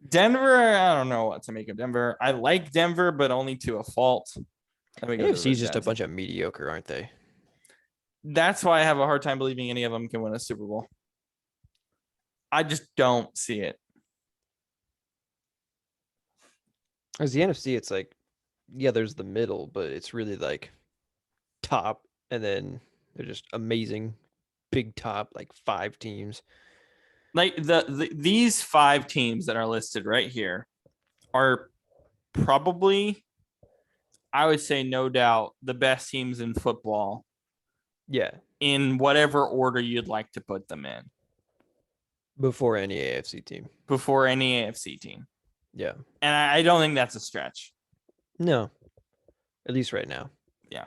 Denver, I don't know what to make of Denver. I like Denver, but only to a fault. AFC is just a bunch of mediocre, aren't they? That's why I have a hard time believing any of them can win a Super Bowl. I just don't see it. As the NFC, it's like, yeah, there's the middle, but it's really like top, and then they're just amazing, big top, like 5 teams. Like these 5 teams that are listed right here are probably, I would say, no doubt, the best teams in football. Yeah. In whatever order you'd like to put them in. Before any AFC team. Yeah. And I don't think that's a stretch. No. At least right now. Yeah.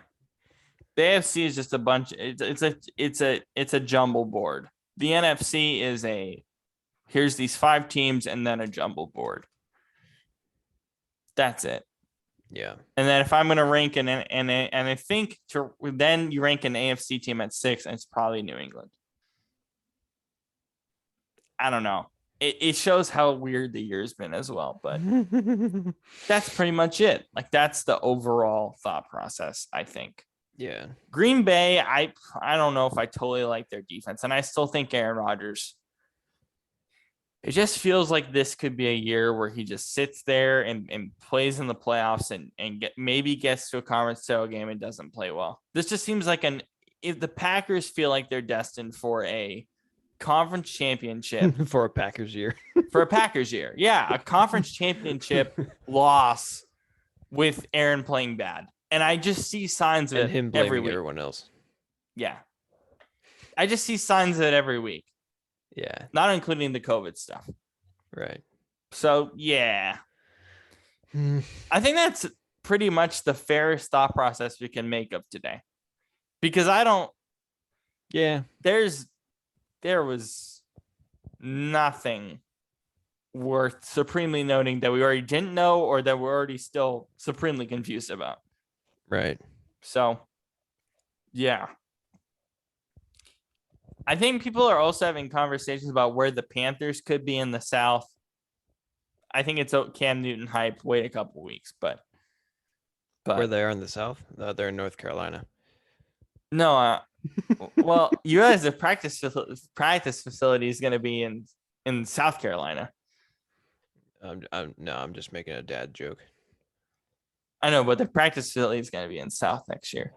The AFC is just a bunch. It's a jumble board. The NFC is here's these 5 teams and then a jumble board. That's it. Yeah. And then if I'm going to rank and I think then you rank an AFC team at 6, and it's probably New England. I don't know. It shows how weird the year's been as well, but that's pretty much it. Like, that's the overall thought process, I think. Yeah. Green Bay, I don't know if I totally like their defense, and I still think Aaron Rodgers. It just feels like this could be a year where he just sits there and plays in the playoffs and maybe gets to a conference title game and doesn't play well. This just seems like if the Packers feel like they're destined for a conference championship for a Packers year. Yeah, a conference championship loss with Aaron playing bad. And I just see signs of and it him every blaming week. everyone else. Yeah. I just see signs of it every week. Yeah. Not including the COVID stuff. Right. So, yeah. I think that's pretty much the fairest thought process we can make of today. Because there was nothing worth supremely noting that we already didn't know or that we're already still supremely confused about. Right. So, yeah. I think people are also having conversations about where the Panthers could be in the South. I think it's Cam Newton hype. Wait a couple weeks, but where they are in the South? They're in North Carolina. No, well, you realize the practice facility is going to be in South Carolina. I'm just making a dad joke. I know, but the practice facility is going to be in South next year.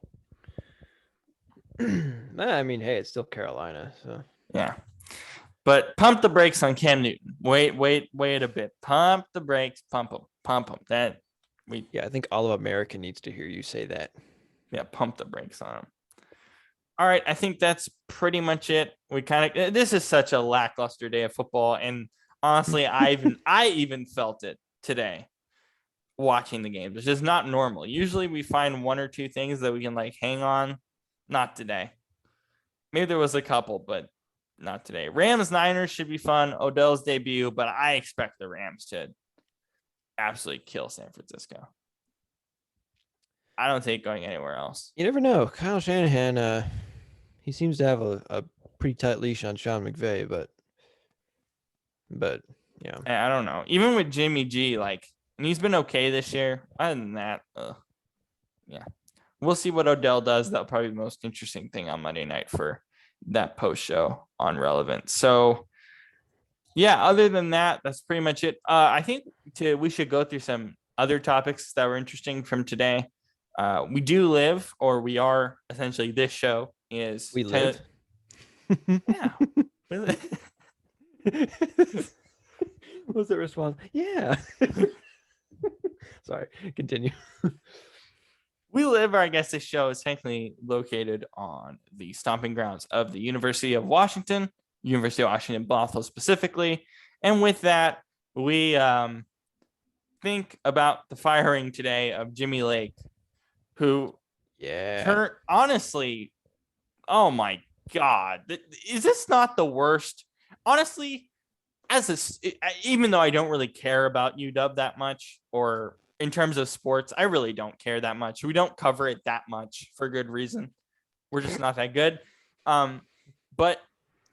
I mean, hey, it's still Carolina, so yeah. But pump the brakes on Cam Newton. Wait a bit. Pump the brakes. Pump them. I think all of America needs to hear you say that. Yeah, pump the brakes on him. All right, I think that's pretty much it. This is such a lackluster day of football, and honestly, I even felt it today watching the games, which is not normal. Usually we find 1 or 2 things that we can hang on. Not today. Maybe there was a couple, but not today. Rams Niners should be fun. Odell's debut, but I expect the Rams to absolutely kill San Francisco. I don't think going anywhere else. You never know. Kyle Shanahan, he seems to have a pretty tight leash on Sean McVay, but yeah. I don't know. Even with Jimmy G, and he's been okay this year. Other than that, yeah. We'll see what Odell does. That'll probably be the most interesting thing on Monday night for that post show on Relevant. So yeah, other than that, that's pretty much it. I think we should go through some other topics that were interesting from today. We do live, or we are essentially, this show is We live. Yeah. What's the response? Yeah. Sorry, continue. We live, or I guess this show is technically located on the stomping grounds of the University of Washington, Bothell specifically. And with that, we think about the firing today of Jimmy Lake, who honestly, oh my God, is this not the worst? Honestly, even though I don't really care about UW that much, or in terms of sports, I really don't care that much. We don't cover it that much for good reason. We're just not that good. But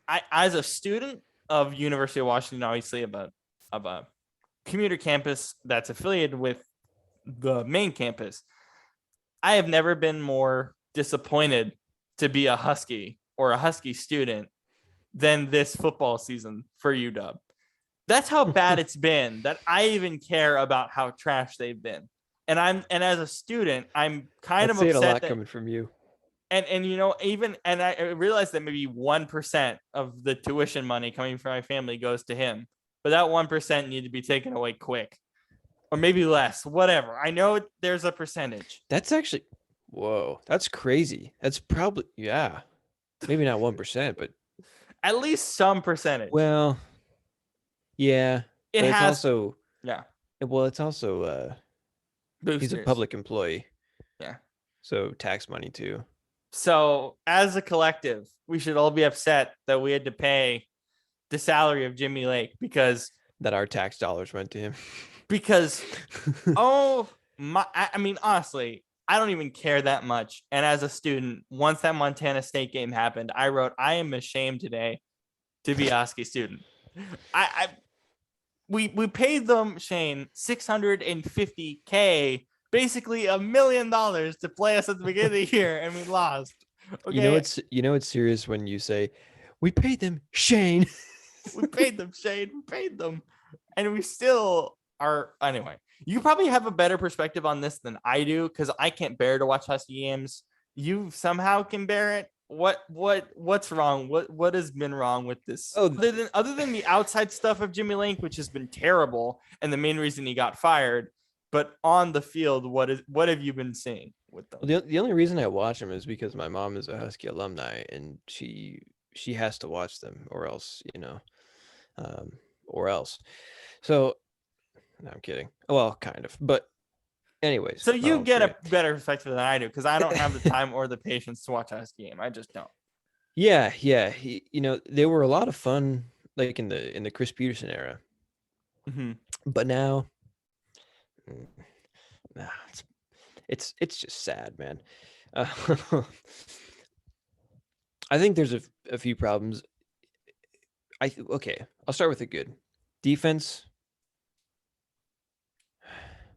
I, as a student of University of Washington, obviously of a commuter campus that's affiliated with the main campus, I have never been more disappointed to be a Husky or a Husky student than this football season for UW. That's how bad it's been, that I even care about how trash they've been. And as a student, I'm kind of upset. A lot coming from you. And I realized that maybe 1% of the tuition money coming from my family goes to him, but that 1% need to be taken away quick, or maybe less, whatever. I know there's a percentage. That's actually, whoa, that's crazy. That's probably, yeah, maybe not 1%, but at least some percentage. Well, yeah, it's also, yeah. Well, it's also he's a public employee. Yeah. So tax money too. So as a collective, we should all be upset that we had to pay the salary of Jimmy Lake because that our tax dollars went to him. Because, I mean, honestly, I don't even care that much. And as a student, once that Montana State game happened, I wrote, I am ashamed today to be a Husky student. We paid them, Shane, $650K, basically $1 million to play us at the beginning of the year, and we lost. Okay. You know it's serious when you say, we paid them, Shane. We paid them, Shane. We paid them. And we still are. Anyway, you probably have a better perspective on this than I do, because I can't bear to watch Husky games. You somehow can bear it. What's wrong? What has been wrong with this? Other than the outside stuff of Jimmy Lake, which has been terrible, and the main reason he got fired. But on the field, what have you been seeing with them? Well, the only reason I watch them is because my mom is a Husky alumni, and she has to watch them, or else, or else. So, no, I'm kidding. Well, kind of, but anyways. So you get a better perspective than I do, because I don't have the time or the patience to watch a Husky game. I just don't. Yeah. They were a lot of fun, like in the Chris Peterson era. Mm-hmm. But now, it's just sad, man. I think there's a few problems. I'll start with the good defense.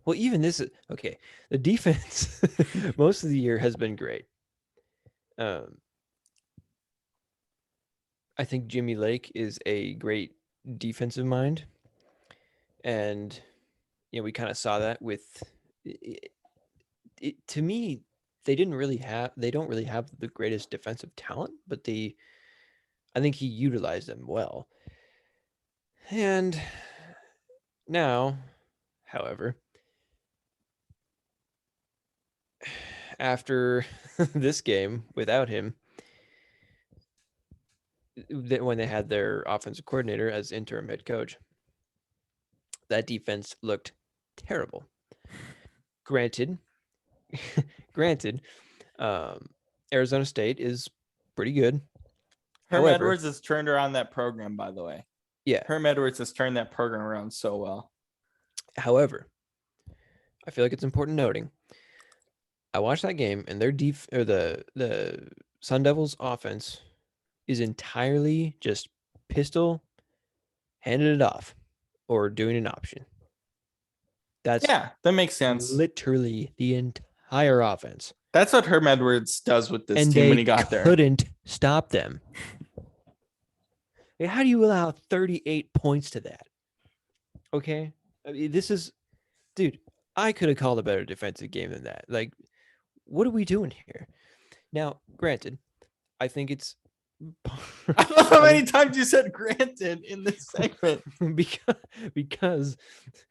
Well, even this is okay. The defense most of the year has been great. I think Jimmy Lake is a great defensive mind, and we kind of saw that with it. To me, they don't really have the greatest defensive talent, but I think he utilized them well. And now, however, after this game without him, when they had their offensive coordinator as interim head coach, that defense looked terrible. Granted, Arizona State is pretty good. Herm Edwards has turned around that program, by the way. Yeah. Herm Edwards has turned that program around so well. However, I feel like it's important noting, I watched that game, and their the Sun Devils offense is entirely just pistol, handed it off, or doing an option. That makes sense. Literally the entire offense. That's what Herm Edwards does with this and team they when he got there. couldn't stop them. How do you allow 38 points to that? Okay, I mean, this is, dude. I could have called a better defensive game than that. Like, what are we doing here? Now, granted, I think it's. I love how many times you said "granted" in this segment. because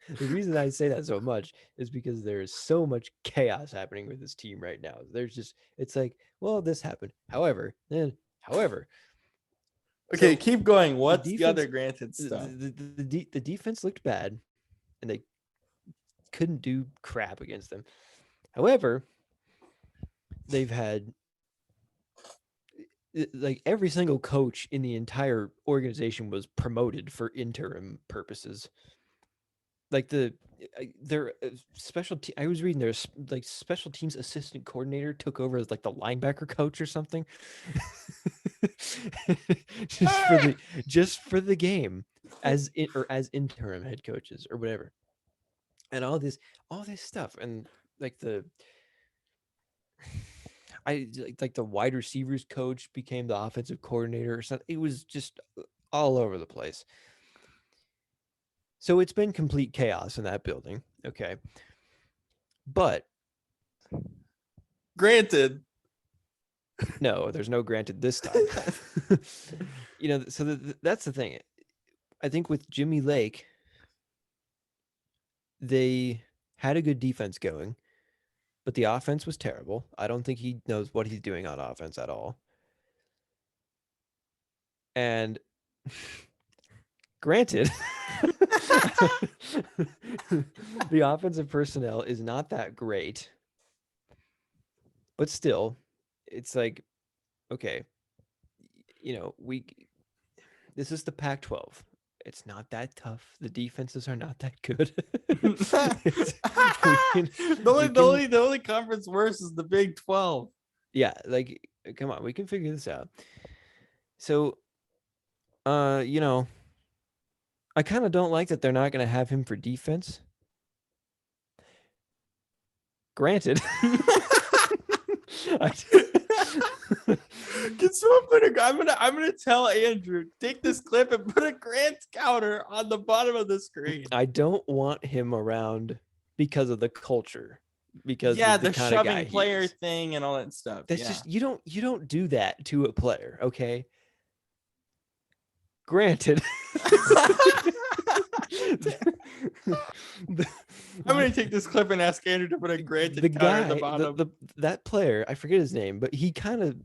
the reason I say that so much is because there is so much chaos happening with this team right now. There's just, it's like, well, this happened. However. Okay, So keep going. What's the defense, other granted stuff? the defense looked bad, and they couldn't do crap against them. However, they've had like every single coach in the entire organization was promoted for interim purposes. Like their special team, I was reading their like special teams assistant coordinator took over as like the linebacker coach or something. just for the game as interim head coaches or whatever. And all this stuff, and like the like the wide receivers coach became the offensive coordinator or something. It was just all over the place. So it's been complete chaos in that building. Okay. But granted. No, there's no granted this time. So that's the thing. I think with Jimmy Lake, they had a good defense going, but the offense was terrible. I don't think he knows what he's doing on offense at all. And granted, the offensive personnel is not that great. But still, it's like, okay, this is the Pac-12. It's not that tough. The defenses are not that good. The only conference worse is the Big 12. Yeah, like, come on, we can figure this out. So, I kind of don't like that they're not going to have him for defense. Granted. Can someone put I'm gonna tell Andrew, take this clip and put a Grant counter on the bottom of the screen. I don't want him around because of the culture. Because the shoving player thing and all that stuff. That's just you don't do that to a player, okay? Granted. I'm gonna take this clip and ask Andrew to put a granted counter at the bottom. That player, I forget his name, but he kind of,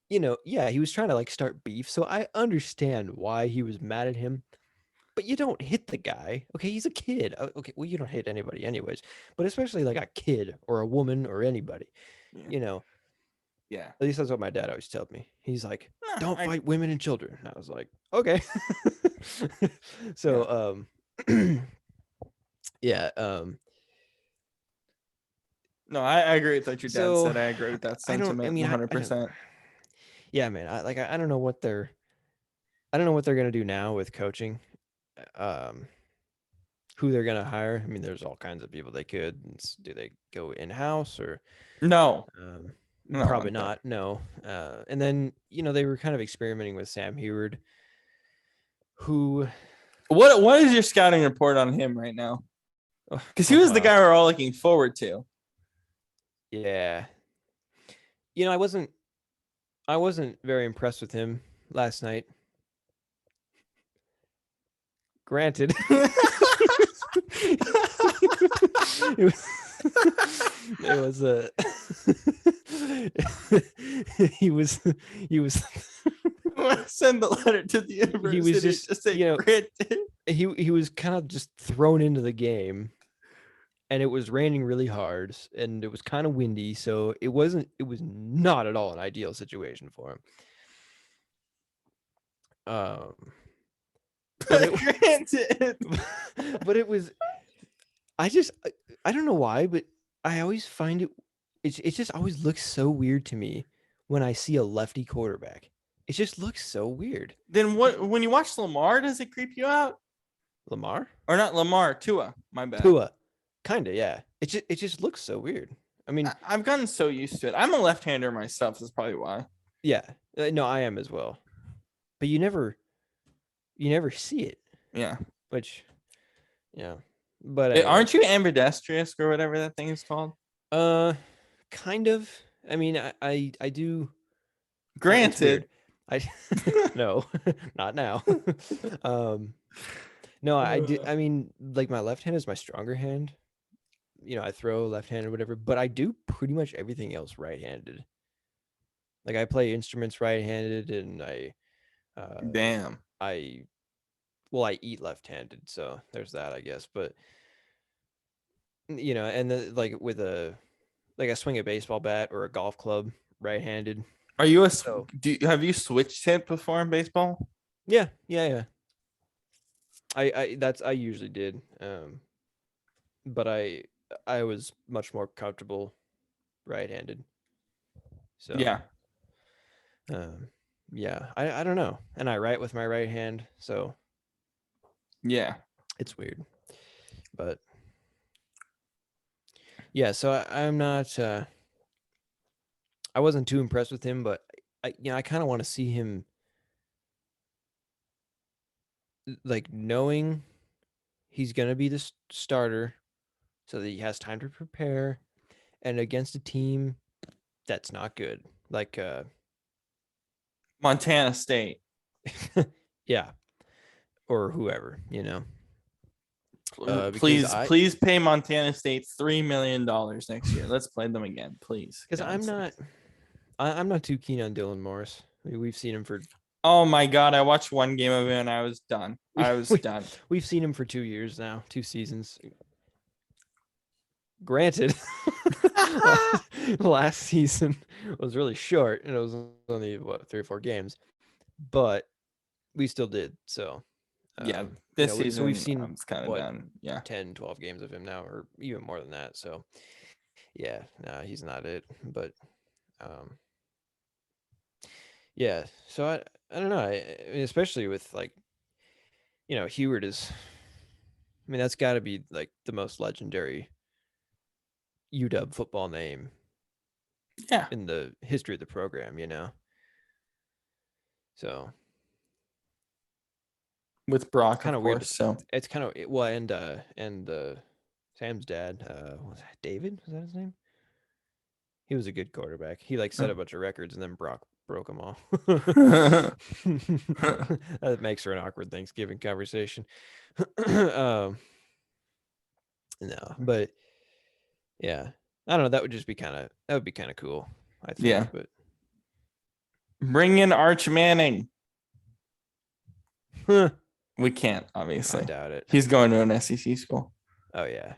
he was trying to like start beef. So I understand why he was mad at him, but you don't hit the guy. Okay, he's a kid. Okay, well, you don't hit anybody anyways, but especially like a kid or a woman or anybody, Yeah. At least that's what my dad always told me. He's like, don't fight women and children. And I was like, okay. So, no, I agree with what your dad said. I agree with that sentiment 100%. Yeah, man. I don't know what they're gonna do now with coaching. Who they're gonna hire? I mean, there's all kinds of people they could. Do they go in-house or no? No, probably not. No. And then they were kind of experimenting with Sam Heward. Who? What is your scouting report on him right now? Because he was the guy we're all looking forward to. Yeah. I wasn't very impressed with him last night. Granted. It was he was I'm gonna send the letter to the university. He was just to say, he was kind of just thrown into the game, and it was raining really hard, and it was kind of windy, so it was not at all an ideal situation for him. But it was. I don't know why, but I always find it just always looks so weird to me when I see a lefty quarterback. It just looks so weird. Then when you watch Lamar, does it creep you out? Lamar? Or not Lamar, Tua. My bad. Tua. Kinda, yeah. It just looks so weird. I mean, I've gotten so used to it. I'm a left-hander myself. That's probably why. yeah, no, I am as well. But you never see it, Yeah. which, yeah. But anyway, Aren't you ambidextrous or whatever that thing is called? kind of. I mean, I do. It's Granted. weird. I no, not now. No, I do. I mean, like my left hand is my stronger hand. I throw left-handed, whatever. But I do pretty much everything else right-handed. Like I play instruments right-handed, and Damn. I eat left-handed, so there's that, I guess. But and like with I swing a baseball bat or a golf club right-handed. Are you So have you switched hit before in baseball? yeah. I usually did. But I was much more comfortable right-handed. So Yeah. yeah, I don't know. And I write with my right hand, so Yeah. it's weird. But yeah, so I'm not I wasn't too impressed with him, but I kind of want to see him like knowing he's going to be the starter so that he has time to prepare and against a team that's not good. Like Montana State. yeah, or whoever, Please pay Montana State $3 million next year. Let's play them again, please. Because I'm not too keen on Dylan Morris. We've seen him for. Oh my God! I watched one game of it and I was done. Done. We've seen him for 2 years now, 2 seasons. Granted, last season was really short, and it was only 3 or 4 games, but we still did. So yeah, this season so we've seen it's kind of done. Yeah, 10, 12 games of him now, or even more than that. So yeah, no, he's not it. But yeah, so I don't know. I mean, especially with Heward is. I mean, that's got to be like the most legendary UW football name. Yeah, in the history of the program, So with Brock, kind of weird. Weird. So it's kind of well, and Sam's dad, was that David? Was that his name? He was a good quarterback. He set a bunch of records, and then Brock broke them all. That makes for an awkward Thanksgiving conversation. No, but yeah, I don't know. That would be kind of cool, I think. Yeah. But bring in Arch Manning. We can't, obviously. I doubt it. He's going to an SEC school. Oh yeah.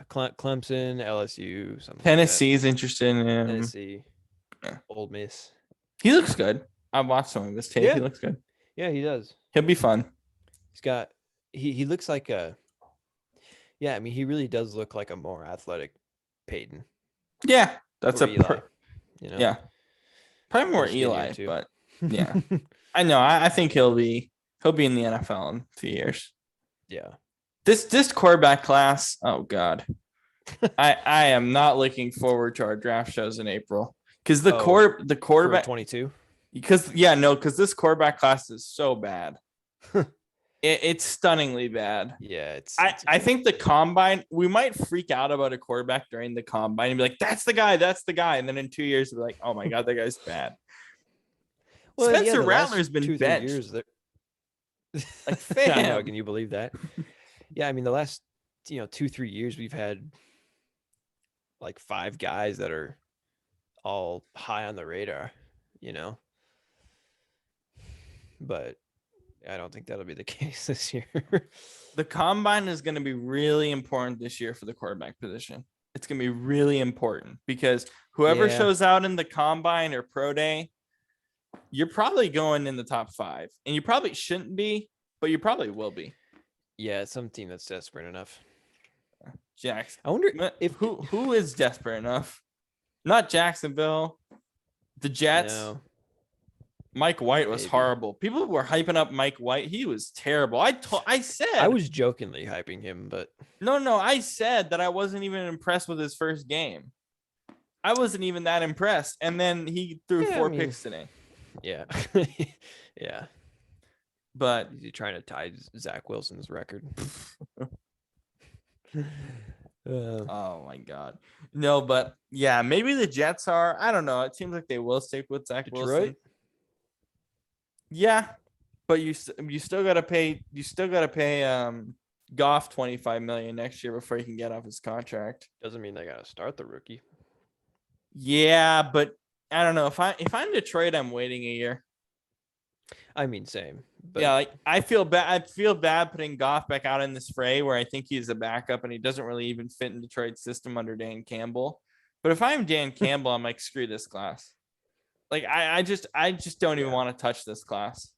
Clemson, LSU, something. Tennessee's interested in him. Tennessee, Ole Miss. He looks good. I've watched some of his tape. Yeah. He looks good. Yeah, he does. He'll be fun. He's got. He looks like a. Yeah, I mean, he really does look like a more athletic Peyton. Yeah, that's a. Eli, Yeah, probably more Eli, but yeah, I know. I think he'll be in the NFL in 2 years. Yeah. This quarterback class. Oh God, I am not looking forward to our draft shows in April because the quarterback 22. Because this quarterback class is so bad. It's stunningly bad. Yeah, I think the combine, we might freak out about a quarterback during the combine and be like, that's the guy. And then in 2 years, we'll be like, oh my God, that guy's bad. Well, Spencer Rattler's been benched. Years like, fam. I know, can you believe that? Yeah, I mean, the last 2-3 years, we've had like 5 guys that are all high on the radar, But I don't think that'll be the case this year. The combine is going to be really important this year for the quarterback position. It's going to be really important because whoever shows out in the combine or pro day, you're probably going in the top 5, and you probably shouldn't be, but you probably will be. Yeah, some team that's desperate enough. Jackson. I wonder if who is desperate enough. Not Jacksonville. The Jets. No. Mike White was horrible. People were hyping up Mike White. He was terrible. I said I was jokingly hyping him, but no. I said that I wasn't even impressed with his first game. I wasn't even that impressed. And then he threw 4 picks today. Yeah. Yeah. But he's trying to tie Zach Wilson's record. Oh my God. No, but yeah, maybe the Jets are. I don't know. It seems like they will stick with Zach Wilson. Yeah, but you still gotta pay. You still gotta pay Goff $25 million next year before he can get off his contract. Doesn't mean they gotta start the rookie. Yeah, but I don't know. If I'm Detroit, I'm waiting a year. I mean, same. But yeah, like I feel bad. I feel bad putting Goff back out in this fray where I think he's a backup and he doesn't really even fit in Detroit's system under Dan Campbell. But if I'm Dan Campbell, I'm like, screw this class. Like I just don't even want to touch this class.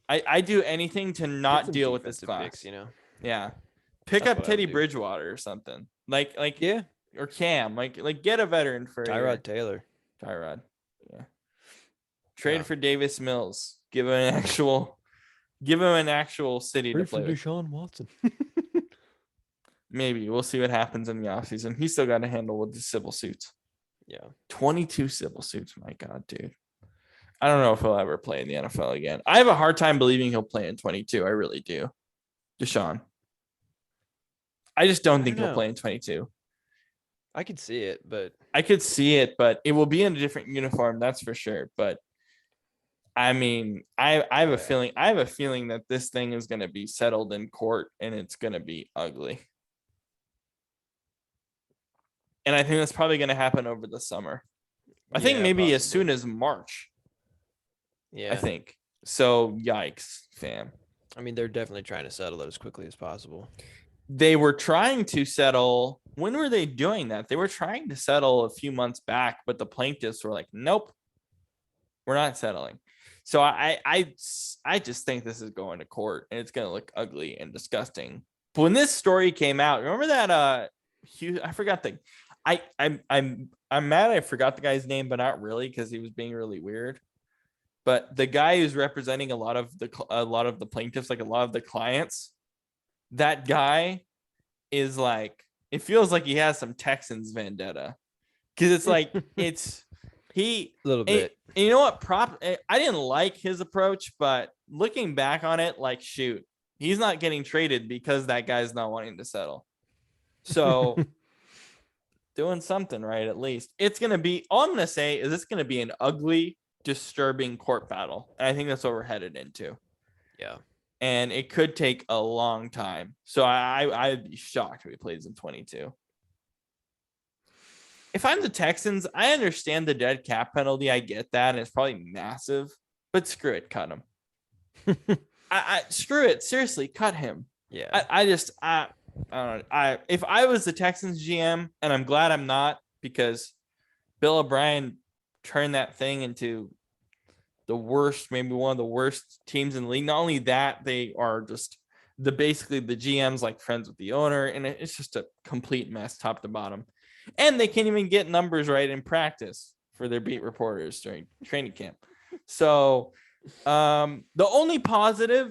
I do anything to not deal with this class. Picks, you know. Yeah, pick up Teddy Bridgewater or something. Like yeah, or Cam. Like get a veteran for Tyrod Taylor. Tyrod. Yeah. Trade for Davis Mills. Give him an actual city to play with. Deshaun Watson. Maybe we'll see what happens in the offseason. He's still got to handle with the civil suits. Yeah. 22 civil suits. My God, dude. I don't know if he'll ever play in the NFL again. I have a hard time believing he'll play in 22. I really do. Deshaun. I just don't think he'll play in 22. I could see it, but it will be in a different uniform, that's for sure. But I mean, I have a feeling that this thing is going to be settled in court and it's going to be ugly. And I think that's probably going to happen over the summer. I think maybe possibly as soon as March. Yeah. I think. So, yikes, fam. I mean, they're definitely trying to settle it as quickly as possible. They were trying to settle. When were they doing that? They were trying to settle a few months back, but the plaintiffs were like, nope, we're not settling. So I just think this is going to court and it's going to look ugly and disgusting. But when this story came out, remember that I forgot I'm mad I forgot the guy's name, but not really because he was being really weird. But the guy who's representing a lot of the plaintiffs, like a lot of the clients, that guy is like, it feels like he has some Texans vendetta because it's like a little bit. And you know what? I didn't like his approach, but looking back on it, like, shoot, he's not getting traded because that guy's not wanting to settle. So doing something right, at least. It's going to be, all I'm going to say is it's going to be an ugly, disturbing court battle. And I think that's what we're headed into. Yeah. And it could take a long time. So I'd be shocked if he plays in 22. If I'm the Texans, I understand the dead cap penalty. I get that. And it's probably massive. But screw it. Cut him. Screw it. Seriously, cut him. Yeah. I don't know. If I was the Texans GM, and I'm glad I'm not, because Bill O'Brien turned that thing into the worst, maybe one of the worst teams in the league. Not only that, they are just basically the GM's like friends with the owner, and it's just a complete mess top to bottom. And they can't even get numbers right in practice for their beat reporters during training camp. So the only positive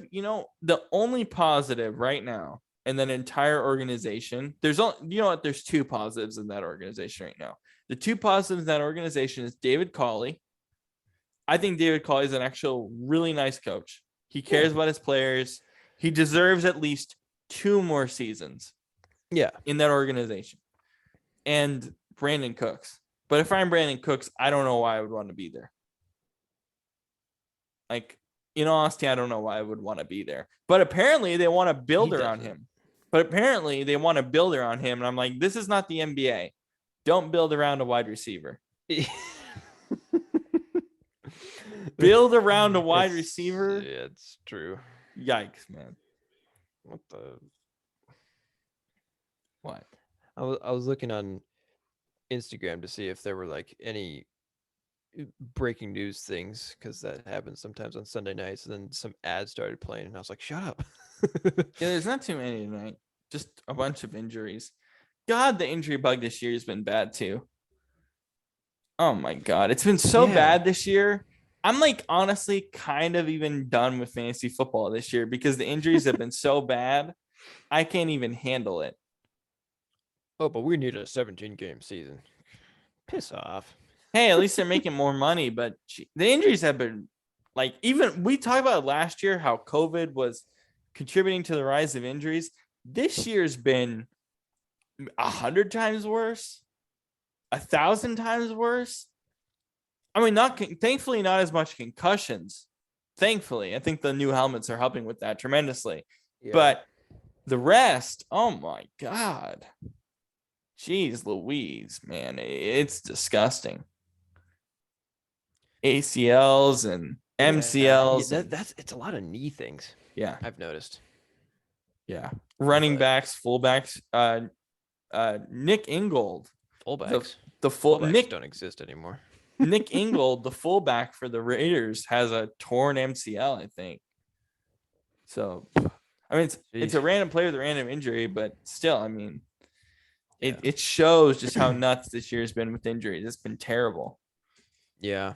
right now in that entire organization, there's two positives in that organization right now. The two positives in that organization is David Cawley. I think David Cawley is an actual really nice coach. He cares about his players. He deserves at least 2 more seasons. Yeah. In that organization. And Brandon Cooks. But if I'm Brandon Cooks, I don't know why I would want to be there. Like, in all honesty, I don't know why I would want to be there. But apparently they want to build around him. And I'm like, this is not the NBA. Don't build around a wide receiver. Build around a wide receiver. Yeah, it's true. Yikes, man. What? I was looking on Instagram to see if there were like any breaking news things, because that happens sometimes on Sunday nights, and then some ads started playing and I was like, shut up. Yeah, there's not too many tonight. Just a bunch of injuries. God, the injury bug this year has been bad too. Oh my God. It's been so bad this year. I'm like, honestly, kind of even done with fantasy football this year because the injuries have been so bad. I can't even handle it. Oh, but we need a 17-game season. Piss off. Hey, at least they're making more money, but the injuries have been like, even we talked about last year how COVID was contributing to the rise of injuries. This year's been 100 times worse, 1,000 times worse. I mean, thankfully not as much concussions. Thankfully, I think the new helmets are helping with that tremendously. Yeah. But the rest, oh my God. Jeez Louise, man, it's disgusting. ACLs and MCLs. It's a lot of knee things. Yeah, I've noticed. Yeah. Running backs, fullbacks, Nick Ingold. Fullbacks. The full Fullbacks Nick don't exist anymore. Nick Ingold, the fullback for the Raiders, has a torn MCL, I think. So, I mean, it's a random player with a random injury, but still, I mean, it shows just how nuts this year's been with injuries. It's been terrible. Yeah.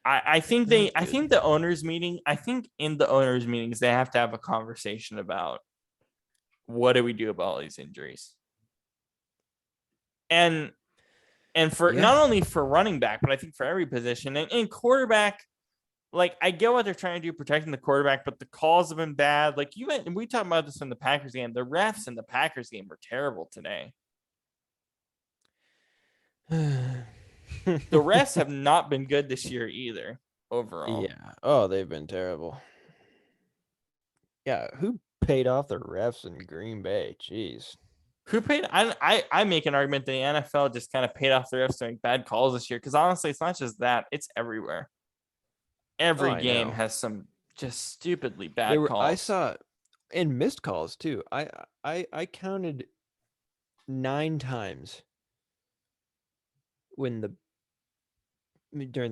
I think the owners meeting, I think in the owners meetings, they have to have a conversation about what do we do about all these injuries? And for not only for running back, but I think for every position and quarterback, like I get what they're trying to do, protecting the quarterback, but the calls have been bad. Like we talked about this in the Packers game. The refs in the Packers game were terrible today. The refs have not been good this year either, overall. Yeah. Oh, they've been terrible. Yeah. Who paid off the refs in Green Bay? Jeez. Who paid? I make an argument that the NFL just kind of paid off the refs to make bad calls this year. Because honestly, it's not just that; it's everywhere. Every game has some just stupidly bad calls. I saw, and missed calls too. I counted 9 times during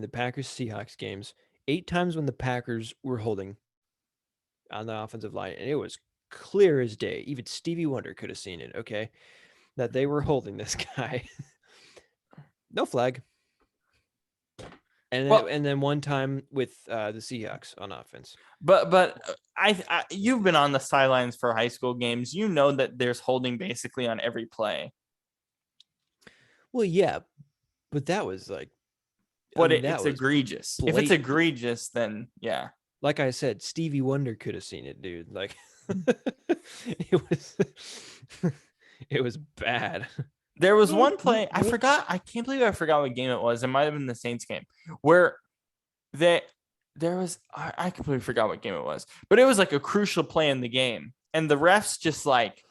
the Packers Seahawks games. 8 times when the Packers were holding on the offensive line, and it was clear as day. Even Stevie Wonder could have seen it. Okay, that they were holding this guy. No flag. And then one time with the Seahawks on offense. But I you've been on the sidelines for high school games. You know that there's holding basically on every play. Well, yeah, but that was like. But it's egregious. Blatant. If it's egregious, then yeah. Like I said, Stevie Wonder could have seen it, dude. Like it was bad. There was one play, I can't believe I forgot what game it was. It might have been the Saints game where there was, I completely forgot what game it was, but it was like a crucial play in the game. And the refs just like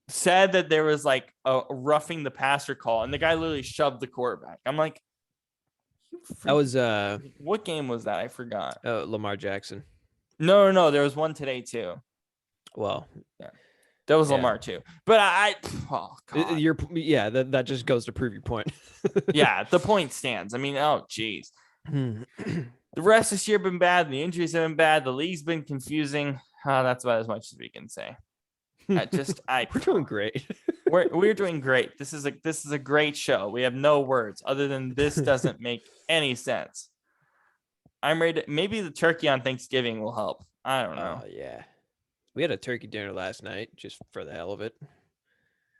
said that there was like a roughing the passer call and the guy literally shoved the quarterback. I'm like, that was, what game was that? I forgot. Lamar Jackson. No. There was one today too. Well, yeah. That was Lamar too, but that just goes to prove your point. Yeah, the point stands. I mean, oh geez, the rest this year have been bad. The injuries have been bad. The league's been confusing. That's about as much as we can say. We're doing great. we're doing great. This is a great show. We have no words other than this doesn't make any sense. I'm ready. Maybe the turkey on Thanksgiving will help. I don't know. Oh yeah. We had a turkey dinner last night, just for the hell of it.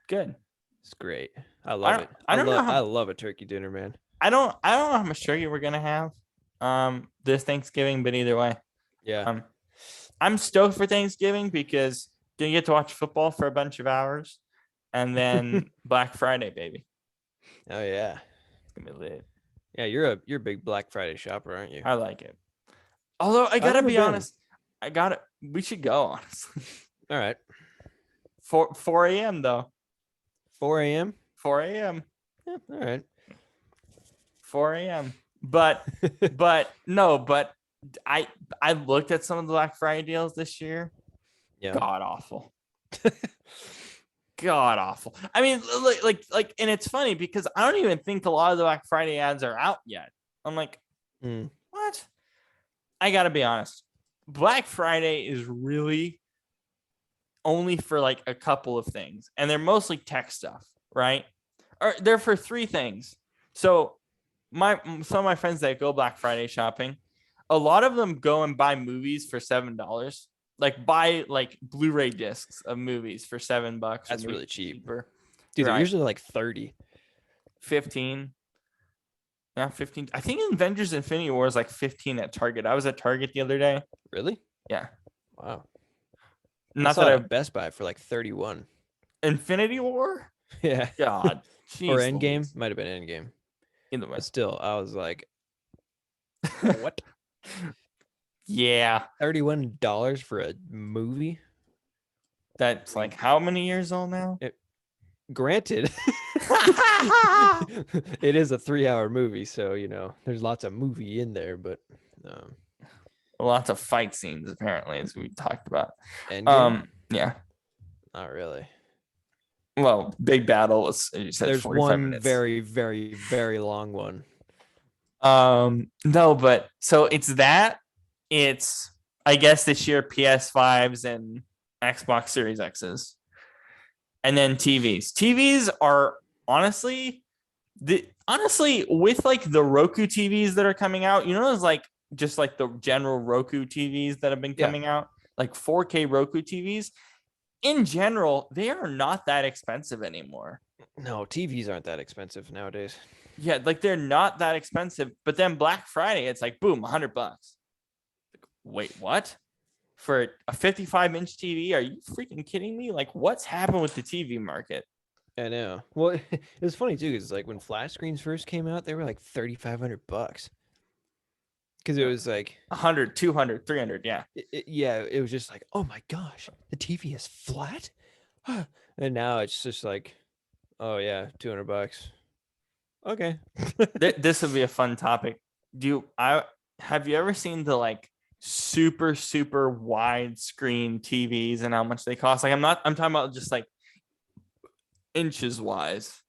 Good. It's great. I love it. I love a turkey dinner, man. I don't know how much turkey we're gonna have this Thanksgiving, but either way. Yeah. I'm stoked for Thanksgiving because you get to watch football for a bunch of hours, and then Black Friday, baby. Oh yeah. It's gonna be lit. Yeah, you're a big Black Friday shopper, aren't you? I like it. Although I gotta be honest. We should go, honestly. All right. 4 a.m. though. 4 a.m. 4 a.m. Yeah, all right. 4 a.m. But I looked at some of the Black Friday deals this year. Yeah. God awful. God awful. I mean, like, and it's funny because I don't even think a lot of the Black Friday ads are out yet. I'm like, what? I gotta be honest. Black Friday is really only for like a couple of things, and they're mostly tech stuff, right? Or they're for 3 things. So some of my friends that go Black Friday shopping, a lot of them go and buy movies for $7. Like buy like Blu-ray discs of movies for $7. That's really cheap. Cheaper. Dude, right. they're usually like 30. 15. Yeah, 15. I think Avengers Infinity War is like 15 at Target. I was at Target the other day. Really? Yeah. Wow. I Not saw that it I at Best Buy for like 31. Infinity War? Yeah. God. Or Jeez Endgame. Louise. Might have been Endgame. Either way. But still, I was like, what? Yeah. $31 for a movie? That's like how many years old now? Granted, it is a 3-hour movie, so there's lots of movie in there, but Lots of fight scenes, apparently, as we talked about. Endgame? Yeah. Not really. Well, big battle was, you said, There's 45 one minutes. very, very, very long one. No, but so it's that. It's, I guess, this year PS5s and Xbox Series X's. And then TVs. TVs are honestly with like the Roku TVs that are coming out, those like just like the general Roku TVs that have been coming out, like 4K Roku TVs. In general, they are not that expensive anymore. No, TVs aren't that expensive nowadays. Yeah, like they're not that expensive. But then Black Friday, it's like boom, $100. Wait, what? For a 55-inch TV? Are you freaking kidding me? Like, what's happened with the TV market? I know. Well, it was funny too, because like when flat screens first came out, they were like $3,500. Because it was like 100, 200, 300. Yeah. It was just like, oh my gosh, the TV is flat. And now it's just like, oh yeah, $200. Okay. This would be a fun topic. Have you ever seen the like super, super wide screen TVs and how much they cost? Like, I'm talking about just like inches wise.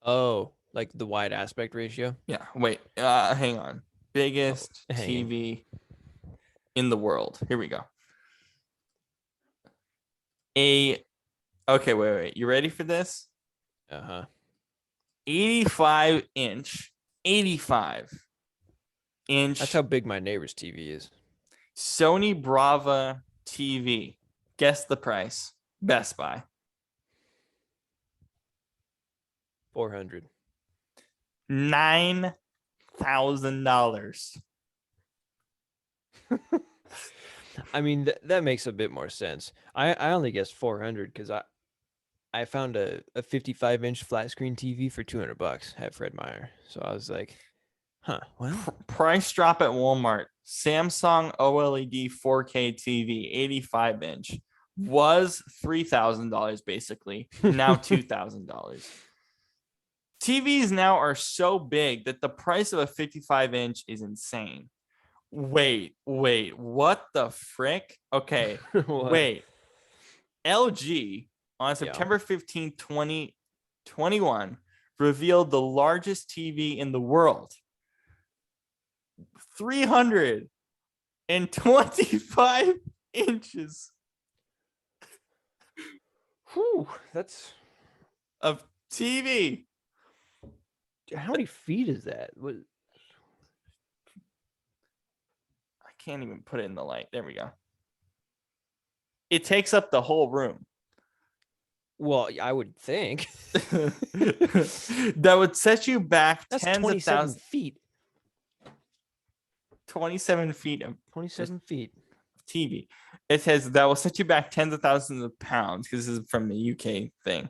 Oh, like the wide aspect ratio? Yeah. Wait, hang on. Biggest TV in the world. Here we go. Okay, wait. You ready for this? 85 inch. That's how big my neighbor's TV is. Sony Brava TV. Guess the price. Best Buy. $400. $9,000. I mean, that makes a bit more sense. I only guessed 400 because I found a 55-inch flat screen TV for $200 at Fred Meyer. So I was like, huh, well. Price drop at Walmart. Samsung OLED 4K TV, 85-inch. Was $3,000 basically. Now $2,000. TVs now are so big that the price of a 55-inch is insane. Wait, what the frick? Okay, wait. LG on September 15, 2021 revealed the largest TV in the world. 325 inches. Whew, that's of TV. How many feet is that? What? I can't even put it in the light. There we go. It takes up the whole room. Well, I would think. That would set you back That's tens 27 of thousands. feet. 27 feet of 27 feet. TV. It says that will set you back tens of thousands of pounds because this is from the UK thing.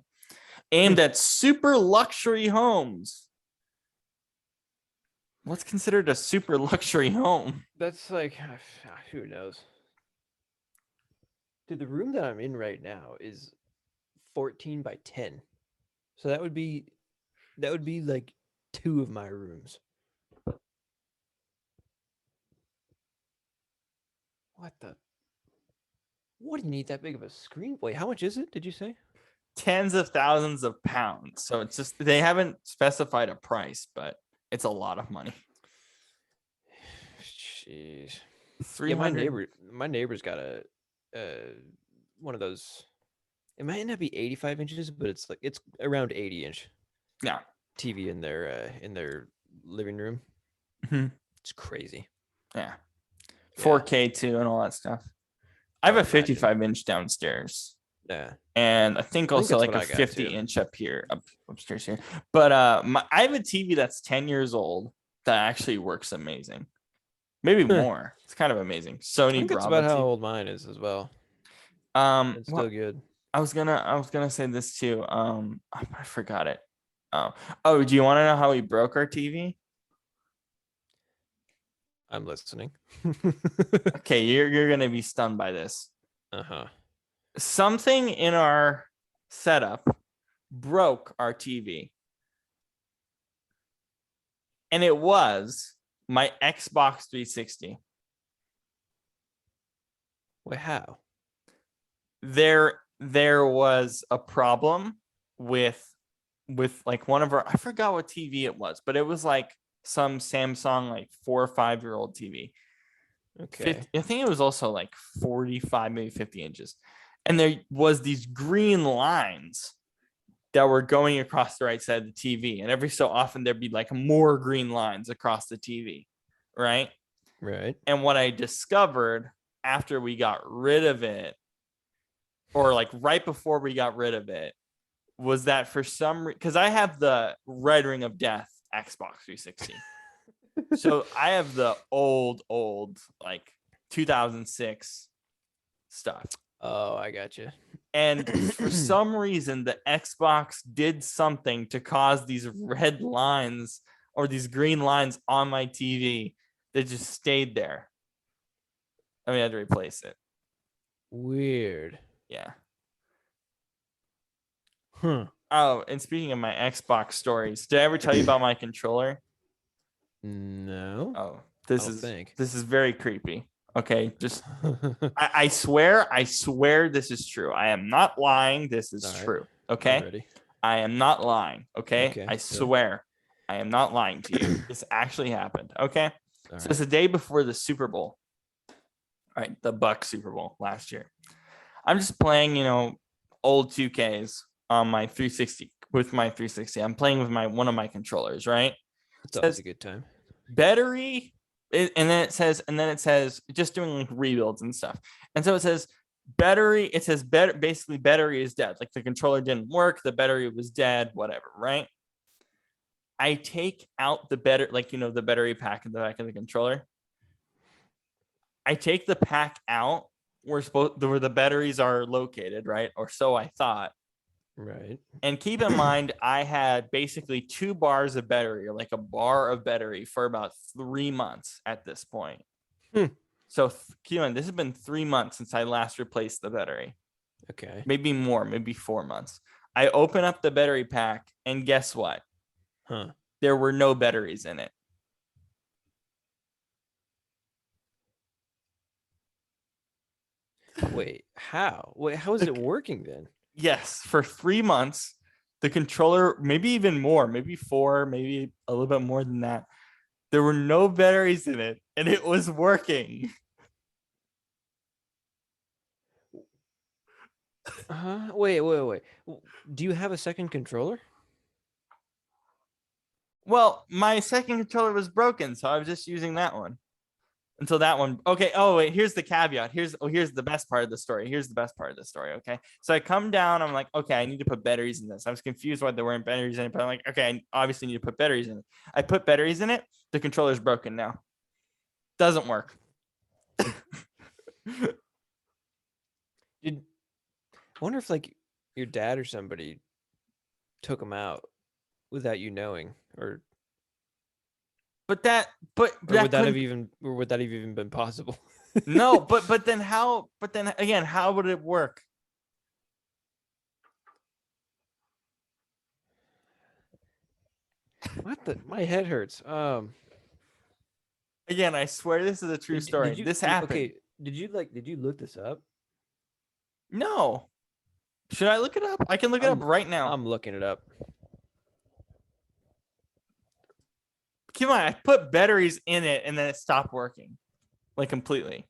Aimed at super luxury homes. What's considered a super luxury home? That's like, who knows? Dude, the room that I'm in right now is 14 by 10. So that would be like 2 of my rooms. What do you need that big of a screen? Wait, how much is it? Did you say? Tens of thousands of pounds. So it's just, they haven't specified a price, but it's a lot of money. Jeez. 300. Yeah, my neighbor's got a one of those. It might not be 85 inches, but it's around 80-inch. Yeah. TV in their living room. Mm-hmm. It's crazy. Yeah. 4K too and all that stuff. I have a 55-inch downstairs. Yeah. and I think I think also that's like what a I got, 50 too. inch up here, upstairs here. But I have a TV that's 10 years old that actually works amazing. Maybe Huh. more. It's kind of amazing. I Sony think that's Brava about how TV. old mine is as well. It's still Well, good. I was gonna say this too. I forgot it. Oh, do you want to know how we broke our TV? I'm listening. Okay, you're gonna be stunned by this. Uh-huh. Something in our setup broke our TV. And it was my Xbox 360. Wait, how? There was a problem with like one of our, I forgot what TV it was, but it was like some Samsung like 4 or 5 year old TV. Okay. I think it was also like 45, maybe 50 inches. And there was these green lines that were going across the right side of the TV. And every so often there'd be like more green lines across the TV. Right. Right. And what I discovered after we got rid of it, or like right before we got rid of it, was that for some reason, because I have the Red Ring of Death Xbox 360. So I have the old, like 2006 stuff. Oh, I got you. And for some reason, the Xbox did something to cause these red lines or these green lines on my TV that just stayed there. I mean, I had to replace it. Weird. Yeah. Huh. Oh, and speaking of my Xbox stories, did I ever tell you about my controller? No. Oh, I this don't is think. this is very creepy. Okay, just I swear this is true. I am not lying. This is All right. true. I'm Okay, ready. I am not lying. Okay, Okay. I Yeah. swear I am not lying to you. This actually happened. Okay, All so right. it's the day before the Super Bowl. All right, the Bucks Super Bowl last year. I'm just playing, old 2Ks on my 360 with my 360. I'm playing with my one of my controllers, right? It's It always says a good time. battery, and then it says just doing like rebuilds and stuff. And so it says battery, it says basically battery is dead. Like the controller didn't work, the battery was dead, whatever, right? I take out the battery, like the battery pack in the back of the controller. I take the pack out where the batteries are located, right? Or so I thought. Right. And keep in mind, I had basically 2 bars of battery, or like a bar of battery, for about 3 months at this point. So keep in mind, this has been 3 months since I last replaced the battery. Okay. Maybe more, maybe 4 months. I open up the battery pack, and guess what? Huh. There were no batteries in it. Wait, how? Wait, how is it working then? Yes, for 3 months, the controller, maybe even more, maybe 4, maybe a little bit more than that. There were no batteries in it, and it was working. Wait. Do you have a second controller? Well, my second controller was broken, so I was just using that one until that one. Okay. Oh, wait. Here's the caveat. Here's the best part of the story. Okay. So I come down. I'm like, okay, I need to put batteries in this. I was confused why there weren't batteries in it, but I'm like, okay, I obviously need to put batteries in it. I put batteries in it. The controller's broken now. Doesn't work. I wonder if like your dad or somebody took them out without you knowing, or But that would that have couldn't. even been possible? No, but then how? But then again, how would it work? What the? My head hurts. Again, I swear this is a true story. This happened. Okay? Did you look this up? No. Should I look it up? I can look it up right now. I'm looking it up. Keep in mind, I put batteries in it and then it stopped working, like completely.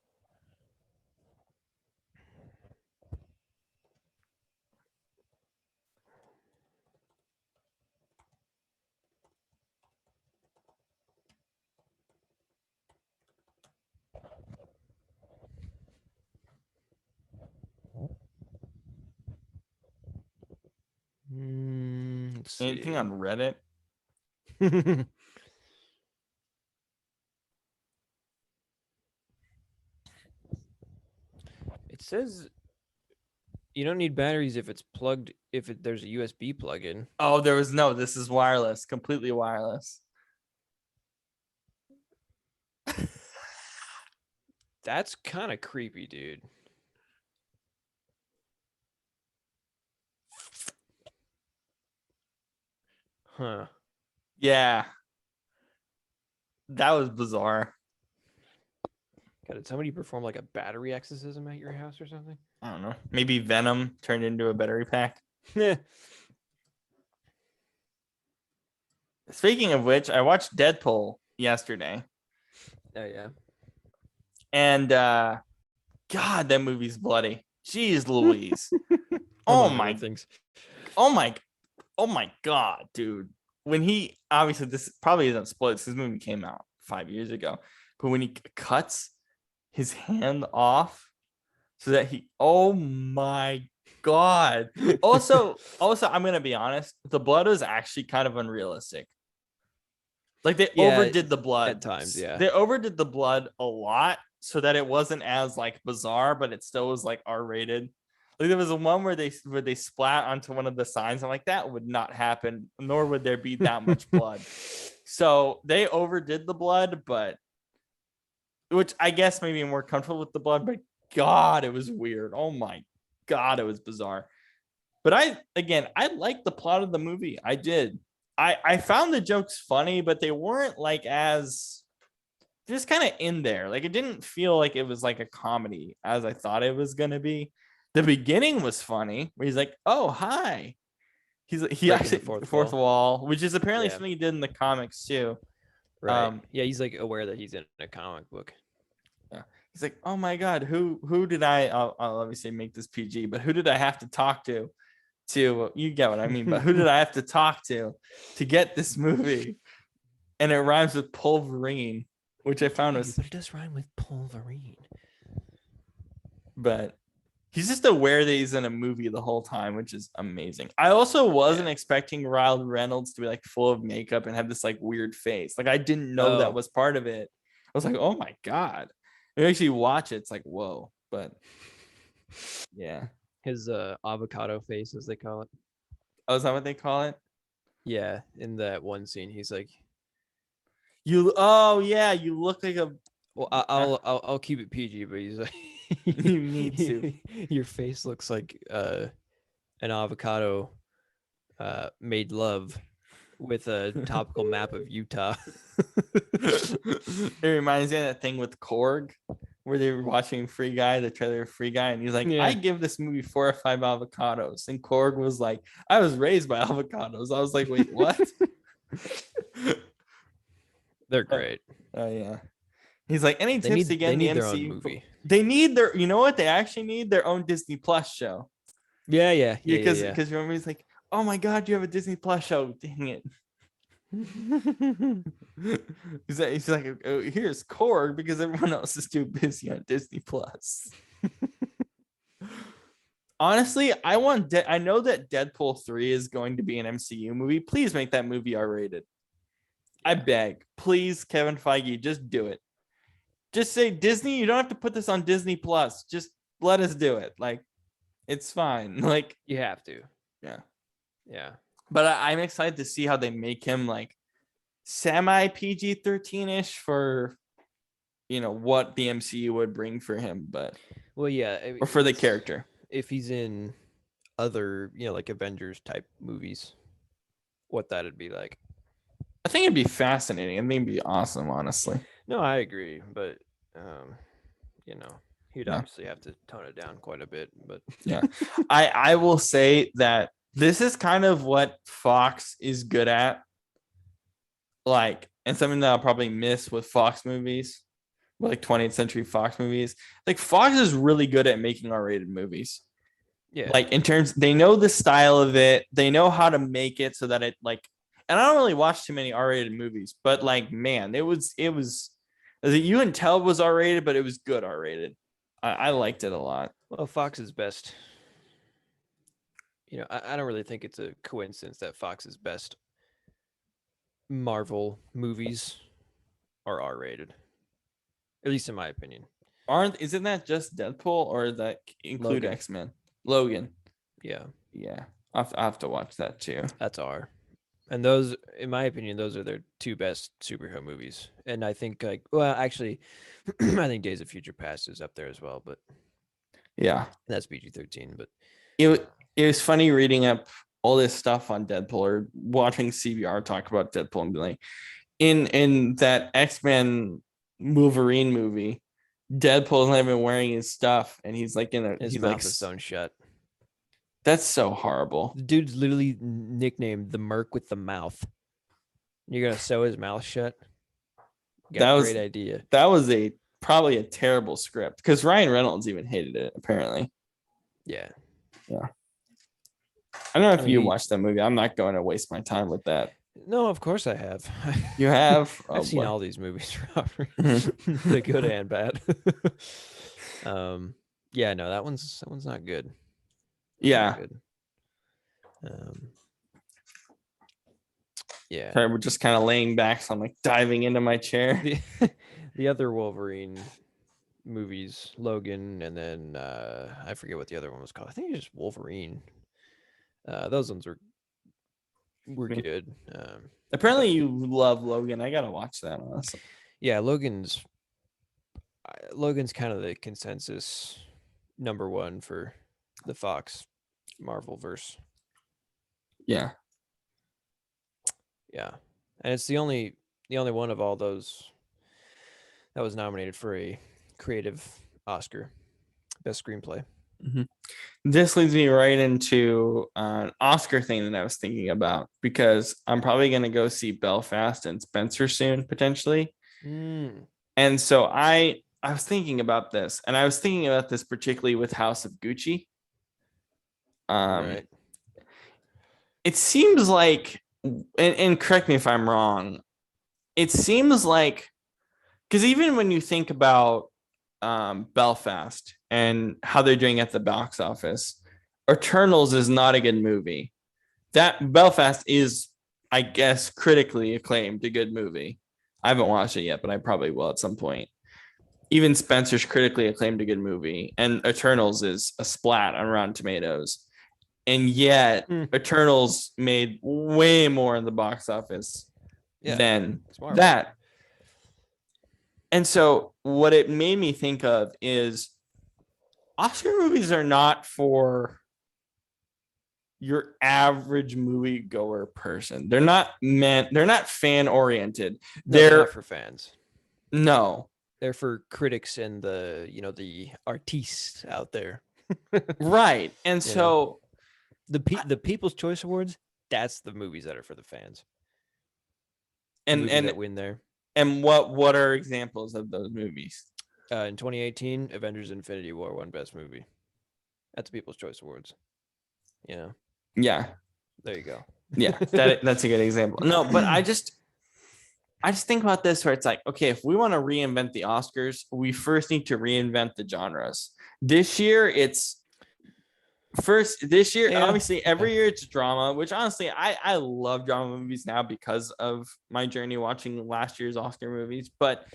Anything on Reddit? It says you don't need batteries if it's plugged. There's a USB plug-in. Oh, this is wireless, completely wireless. That's kind of creepy, dude. Huh. Yeah. That was bizarre. God, did somebody perform like a battery exorcism at your house or something? I don't know. Maybe Venom turned into a battery pack. Yeah. Speaking of which, I watched Deadpool yesterday. Oh yeah. And God, that movie's bloody. Jeez Louise. Oh my things. Oh my God, dude. When he obviously this probably isn't spoiled. This movie came out 5 years ago. But when he cuts his hand off so that oh my God. Also, I'm gonna be honest, the blood is actually kind of unrealistic. Like they overdid the blood at times, yeah. They overdid the blood a lot so that it wasn't as like bizarre, but it still was like R-rated. Like there was a one where they splat onto one of the signs. I'm like, that would not happen, nor would there be that much blood. So they overdid the blood, but which I guess made me more comfortable with the blood, but God, it was weird. Oh my God, it was bizarre. But I like the plot of the movie. I did. I found the jokes funny, but they weren't like as just kind of in there. Like it didn't feel like it was like a comedy as I thought it was gonna be. The beginning was funny, where he's like, "Oh, hi." He actually fourth wall, which is apparently something he did in the comics too. Right. Yeah, he's like aware that he's in a comic book. Yeah. He's like, "Oh my God, who did I'll obviously make this PG, but who did I have to talk to you get what I mean, but who did I have to talk to get this movie?" And it rhymes with pulverine, which I found was, but it does rhyme with pulverine. But he's just aware that he's in a movie the whole time, which is amazing. I also wasn't expecting Ryan Reynolds to be like full of makeup and have this like weird face. Like I didn't know that was part of it. I was like, oh my God. You actually watch it, it's like, whoa. But yeah. His avocado face, as they call it. Oh, is that what they call it? Yeah, in that one scene, he's like, you look like a. Well, I'll keep it PG, but he's like, you need to. Your face looks like an avocado made love with a topical map of Utah. It reminds me of that thing with Korg, where they were watching Free Guy, the trailer of Free Guy, and he's like, I give this movie 4 or 5 avocados. And Korg was like, I was raised by avocados. I was like, wait, what? They're great. Oh, yeah. He's like, any tips to get in the MCU? Their own movie. They need you know what? They actually need their own Disney Plus show. Yeah. Because remember, he's like, oh my God, you have a Disney Plus show. Dang it. he's like, oh, here's Korg because everyone else is too busy on Disney Plus. Honestly, I know that Deadpool 3 is going to be an MCU movie. Please make that movie R-rated. I beg. Please, Kevin Feige, just do it. Just say, Disney, you don't have to put this on Disney Plus. Just let us do it. Like, it's fine. Like, you have to. Yeah. But I'm excited to see how they make him like semi PG-13-ish for, what the MCU would bring for him. But or for the character. If he's in other, like Avengers type movies, what that'd be like. I think it'd be fascinating. I think it'd be awesome, honestly. No, I agree, but he'd obviously have to tone it down quite a bit. But yeah, I will say that this is kind of what Fox is good at, like, and something that I'll probably miss with Fox movies, like 20th Century Fox movies. Like Fox is really good at making R-rated movies. Yeah, like in terms, they know the style of it, they know how to make it so that it like. And I don't really watch too many R-rated movies, but like, man, it was you can tell it was R-rated, but it was good R-rated. I liked it a lot. Well, Fox is best. I don't really think it's a coincidence that Fox's best Marvel movies are R-rated, at least in my opinion. Isn't that just Deadpool, or does that include Logan. X-Men? Logan. Yeah, Yeah. I'll have to watch that too. that's R. And those, in my opinion, those are their two best superhero movies. And I think, actually, I think Days of Future Past is up there as well, but Yeah. that's PG-13. But It was funny reading up all this stuff on Deadpool, or watching CBR talk about Deadpool, and be like, in that X-Men Wolverine movie, Deadpool's not even wearing his stuff, and he's like his mouth is sewn shut. That's so horrible. The dude's literally nicknamed the Merc with the mouth. You're gonna sew his mouth shut? Got a great idea. That was probably a terrible script, because Ryan Reynolds even hated it, apparently. Yeah. I don't know if you watched that movie. I'm not going to waste my time with that. No, of course I have. You have? I've seen all these movies, Robert. The good and bad. Yeah, no, that one's not good. Yeah. Good. Yeah. Sorry, we're just kind of laying back, so I'm like diving into my chair. The other Wolverine movies, Logan, and then I forget what the other one was called. I think it was just Wolverine. Those ones were good. Apparently you love Logan. I gotta watch that, honestly. Yeah, Logan's kind of the consensus number one for the Fox Marvel verse. Yeah. And it's the only one of all those that was nominated for a creative Oscar, best screenplay. Mm-hmm. This leads me right into an Oscar thing that I was thinking about, because I'm probably going to go see Belfast and Spencer soon, potentially. And so I was thinking about this, and I was thinking about this particularly with House of Gucci. Right. It seems like, and correct me if I'm wrong, it seems like, because even when you think about Belfast and how they're doing at the box office, Eternals is not a good movie. That Belfast is, I guess, critically acclaimed a good movie. I haven't watched it yet, but I probably will at some point. Even Spencer's critically acclaimed a good movie, and Eternals is a splat on Rotten Tomatoes. And yet Eternals made way more in the box office than that. And so what it made me think of is Oscar movies are not for your average moviegoer person. They're not fan oriented. They're not for fans. No. They're for critics and the artistes out there. Right. And so the People's Choice Awards, that's the movies that are for the fans. And that win there. And what are examples of those movies? In 2018, Avengers: Infinity War won Best Movie at the People's Choice Awards. Yeah. There you go. Yeah, that's a good example. No, but I just think about this, where it's like, okay, if we want to reinvent the Oscars, we first need to reinvent the genres. This year, obviously every year it's drama, which honestly I love drama movies now because of my journey watching last year's Oscar movies. But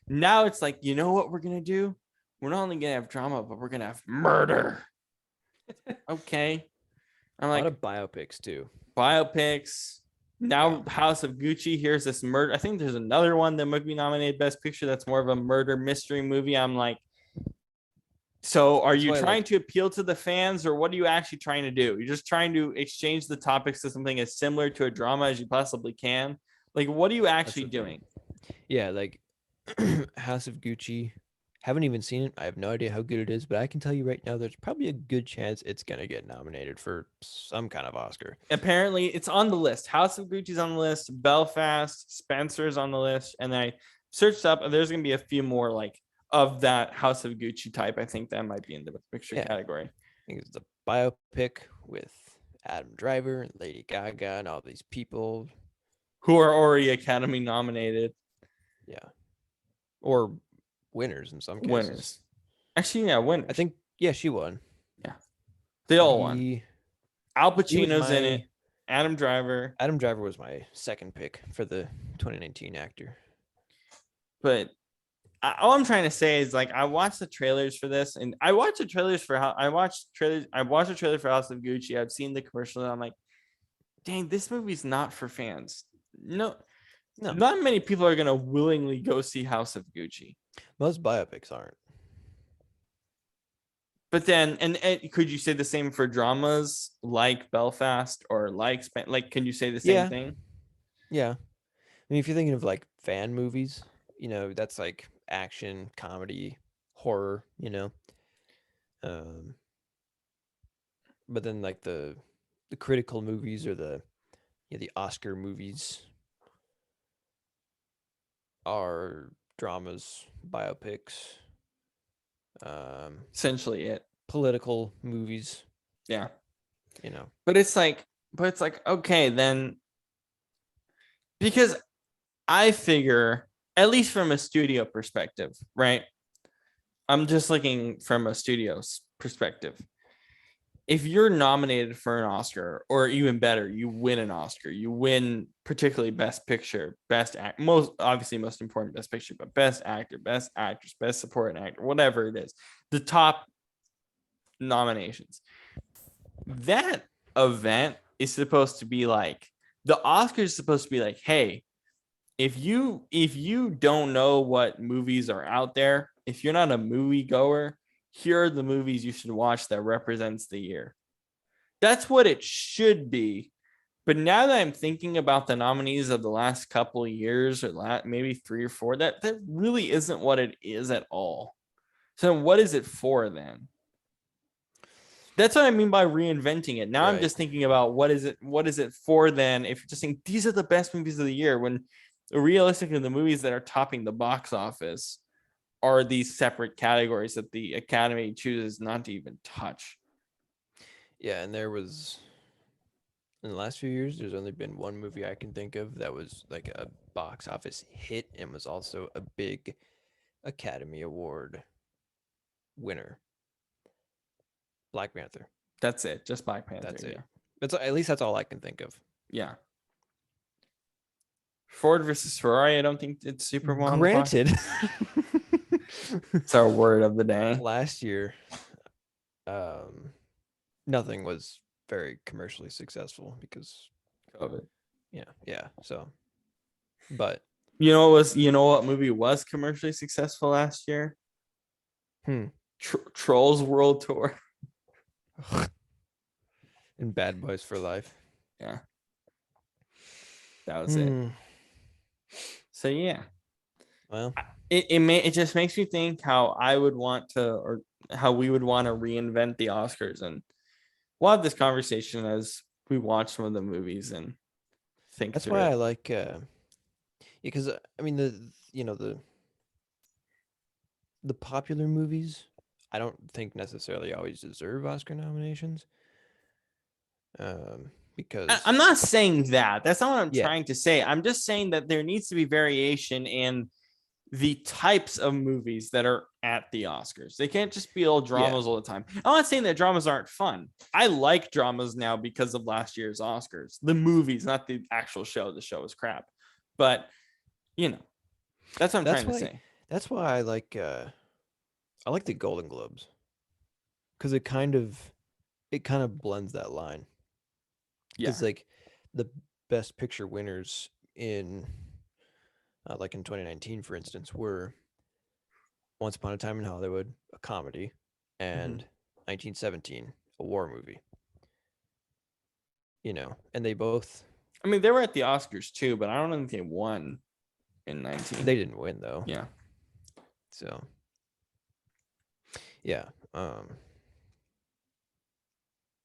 now it's like, you know what we're gonna do? We're not only gonna have drama, but we're gonna have murder. Okay. I'm like, a lot of biopics too. Now House of Gucci, here's this murder. I think there's another one that might be nominated Best Picture that's more of a murder mystery movie. I'm like, so are you trying to appeal to the fans, or what are you actually trying to do? You're just trying to exchange the topics to something as similar to a drama as you possibly can. Like, what are you actually doing? Yeah, like House of Gucci. Haven't even seen it. I have no idea how good it is, but I can tell you right now, there's probably a good chance it's going to get nominated for some kind of Oscar. Apparently, it's on the list. House of Gucci's on the list. Belfast, Spencer's on the list. And I searched up, and there's going to be a few more like of that House of Gucci type. I think that might be in the picture category. I think it's the biopic with Adam Driver and Lady Gaga and all these people who are already Academy nominated. Yeah. Or winners in some cases. Actually, yeah, winners. I think, she won. Yeah. They all won. Al He was Pacino's in it. my Adam Driver. Adam Driver was my second pick for the 2019 actor. But all I'm trying to say is like I watched the trailers for this, and I watched the trailers for how I watched the trailer for House of Gucci. I've seen the commercial, and I'm like, dang, this movie's not for fans. No, No, not many people are gonna willingly go see House of Gucci. most biopics aren't. But then, and could you say the same for dramas like Belfast or like can you say the same Yeah. thing? Yeah. I mean, if you're thinking of like fan movies, that's like action, comedy, horror, but then like the critical movies or the Oscar movies are dramas, biopics, Essentially, it. political movies, Yeah. you know. But it's like, okay, then, because I figure, at least from a studio perspective, right? I'm just looking from a studio's perspective. If you're nominated for an Oscar, or even better, you win an Oscar, you win particularly Best Picture, Best Act, most important Best Picture, but Best Actor, Best Actress, Best Supporting Actor, whatever it is, the top nominations. That event is supposed to be like, the Oscars is supposed to be like, hey, if you don't know what movies are out there, if you're not a movie goer, here are the movies you should watch that represents the year. That's what it should be. But now that I'm thinking about the nominees of the last couple of years, or maybe 3 or 4, that really isn't what it is at all. So what is it for then? That's what I mean by reinventing it. Now I'm just thinking about what is it for then, if you're just saying these are the best movies of the year, when realistically the movies that are topping the box office are these separate categories that the Academy chooses not to even touch. Yeah, and there was, in the last few years, there's only been one movie I can think of that was like a box office hit and was also a big Academy Award winner. Black Panther. That's it. Just Black Panther. That's it. At least that's all I can think of. Yeah. Ford versus Ferrari, I don't think it's super well. Granted. It's our word of the day. Last year, nothing was very commercially successful because COVID. Yeah. So, but you know what movie was commercially successful last year? Trolls World Tour. And Bad Boys for Life. Yeah. That was it. So yeah. Well, it just makes me think how I would want to, or how we would want to reinvent the Oscars, and we'll have this conversation as we watch some of the movies and think. That's why I like, because I mean the popular movies, I don't think necessarily always deserve Oscar nominations. Because I'm not saying that. That's not what I'm trying to say. I'm just saying that there needs to be variation in the types of movies that are at the Oscars. They can't just be all dramas all the time. I'm not saying that dramas aren't fun. I like dramas now because of last year's Oscars. The movies, not the actual show. The show is crap. But, that's what I'm trying to say. That's why I like the Golden Globes. Because it kind of blends that line. It's like the Best Picture winners in like in 2019, for instance, were Once Upon a Time in Hollywood, a comedy, and 1917, a war movie. And they both... I mean, they were at the Oscars too, but I don't think they won in 19. They didn't win, though. Yeah. So, yeah.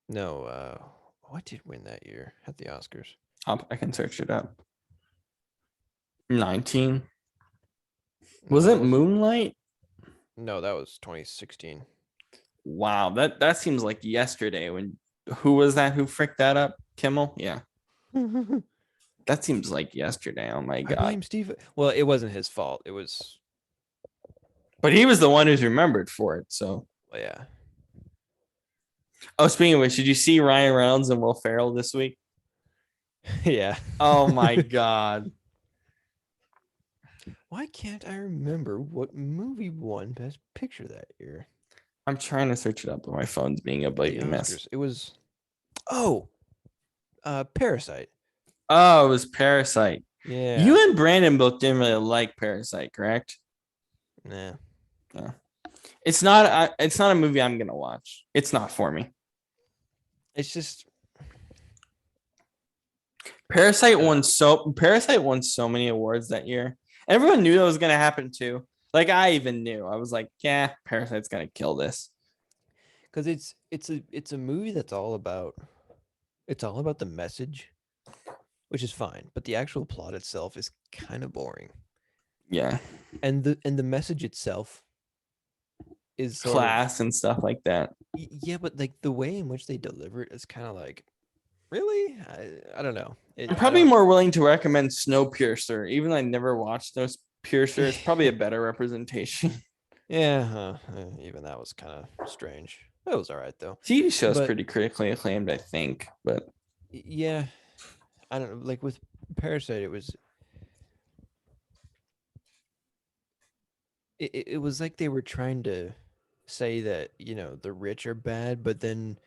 No, what did win that year at the Oscars? I can search it up. 19. Was it Moonlight? No, that was 2016. Wow, that seems like yesterday. Who was that? Who fricked that up? Kimmel? Yeah. That seems like yesterday. Oh my God. I blame Steve. Well, it wasn't his fault. It was... But he was the one who's remembered for it, so. Well, yeah. Oh, speaking of which, did you see Ryan Reynolds and Will Ferrell this week? Yeah. Oh my god. Why can't I remember what movie won Best Picture that year? I'm trying to search it up, but my phone's being a At the blatant mess. Oscars. It was Parasite. Oh, it was Parasite. Yeah. You and Brandon both didn't really like Parasite, correct? Nah. Yeah. It's not. It's not a movie I'm gonna watch. It's not for me. It's just Parasite won so many awards that year. Everyone knew that was gonna happen too. Like I even knew. I was like, yeah, Parasite's gonna kill this. because it's a movie that's all about the message, which is fine, but the actual plot itself is kind of boring. Yeah. And the message itself is sort of Class and stuff like that. yeah, but like the way in which they deliver it is kind of like really I don't know. I'm probably more willing to recommend Snowpiercer, even though I never watched Snowpiercer. It's probably a better representation. Yeah, even that was kind of strange. It was all right though. TV show's But pretty critically acclaimed, I think. But yeah, I don't know. Like with Parasite, it was like they were trying to say that the rich are bad, but then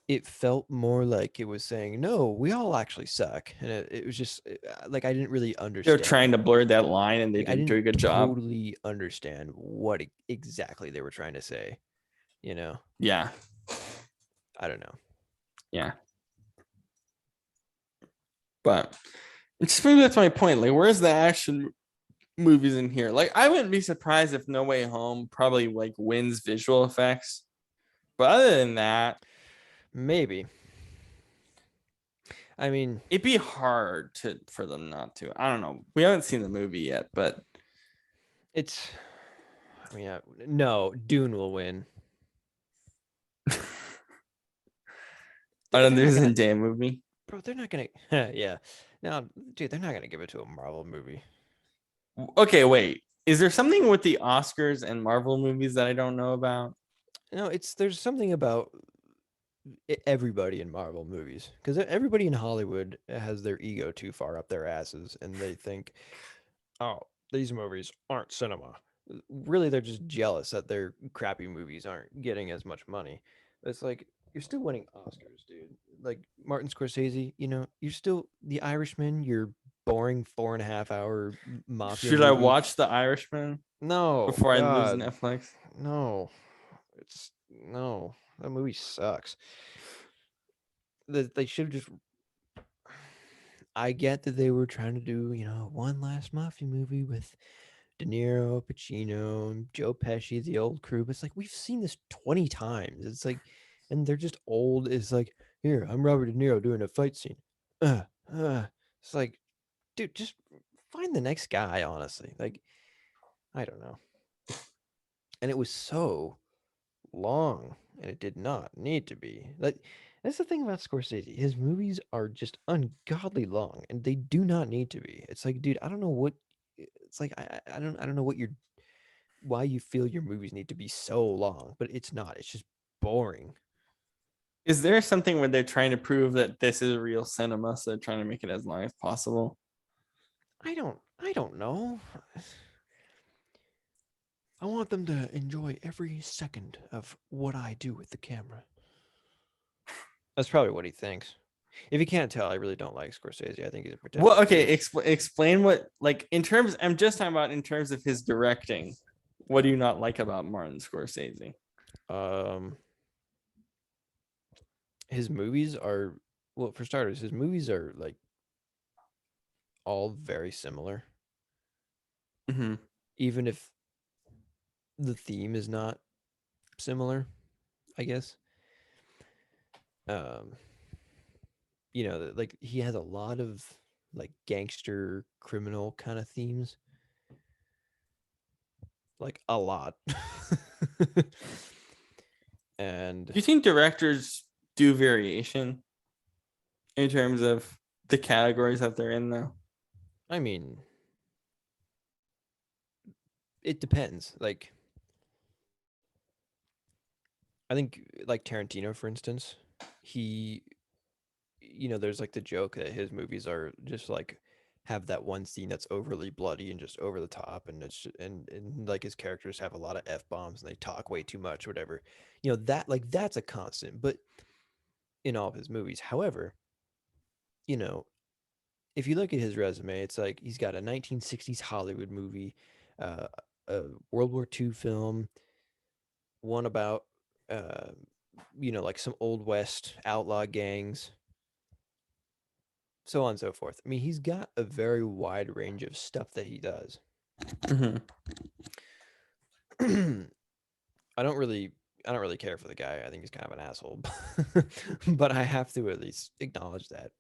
it felt more like it was saying no, we all actually suck, and it was just like I didn't really they're understand. trying to blur that line, and they Like, I didn't do didn't a good job. totally understand what exactly they were trying to say. Yeah. I don't know. Yeah. But it's maybe that's my point. Like, where's the action movies in here? Like, I wouldn't be surprised if No Way Home probably like wins visual effects. But other than that, Maybe. I mean, it'd be hard for them not to. I don't know. We haven't seen the movie yet, but no, Dune will win. other than They're the not gonna, Zendaya movie. bro. They're not gonna. Yeah, no, dude, they're not gonna give it to a Marvel movie. Okay, wait. Is there something with the Oscars and Marvel movies that I don't know about? No, there's something about everybody in Marvel movies because everybody in Hollywood has their ego too far up their asses, and they think, oh, these movies aren't cinema. Really, they're just jealous that their crappy movies aren't getting as much money. It's like you're still winning Oscars, dude. Like Martin Scorsese, you're still The Irishman. Your boring 4.5 hour mafia Should I movie. watch The Irishman No, before I lose God, Netflix? no. No. That movie sucks. They should have just. I get that they were trying to do, one last mafia movie with De Niro, Pacino, and Joe Pesci, the old crew. But it's like we've seen this 20 times. It's like, and they're just old. It's like, here, I'm Robert De Niro doing a fight scene. Uh, it's like, dude, just find the next guy. Honestly, like, I don't know. And it was so long, and it did not need to be. Like, that's the thing about Scorsese. His movies are just ungodly long, and they do not need to be. It's like, dude, I don't know what. It's like I don't know why you feel your movies need to be so long, but it's not. It's just boring. Is there something where they're trying to prove that this is real cinema, so they're trying to make it as long as possible? I don't know. I want them to enjoy every second of what I do with the camera. That's probably what he thinks. If you can't tell, I really don't like Scorsese. I think he's a pretentious. Well, okay, douche. explain what like in terms. I'm just talking about in terms of his directing. What do you not like about Martin Scorsese? Um, his movies are well, for starters, his movies are like all very similar, Mm-hmm. even if the theme is not similar, I guess. Um, like he has a lot of like gangster criminal kind of themes, like a lot. And Do you think directors do variation in terms of the categories that they're in, though? I mean, it depends. Like I think like Tarantino, for instance, he, there's like the joke that his movies are just like have that one scene that's overly bloody and just over the top, and and like his characters have a lot of f bombs and they talk way too much, whatever. That like that's a constant, but in all of his movies. However, you know, if you look at his resume, it's like he's got a 1960s Hollywood movie, uh, a World War II film, one about, uh, like some Old West outlaw gangs, so on and so forth. I mean, he's got a very wide range of stuff that he does. Mm-hmm. I don't really, I don't really care for the guy. I think he's kind of an asshole, but I have to at least acknowledge that.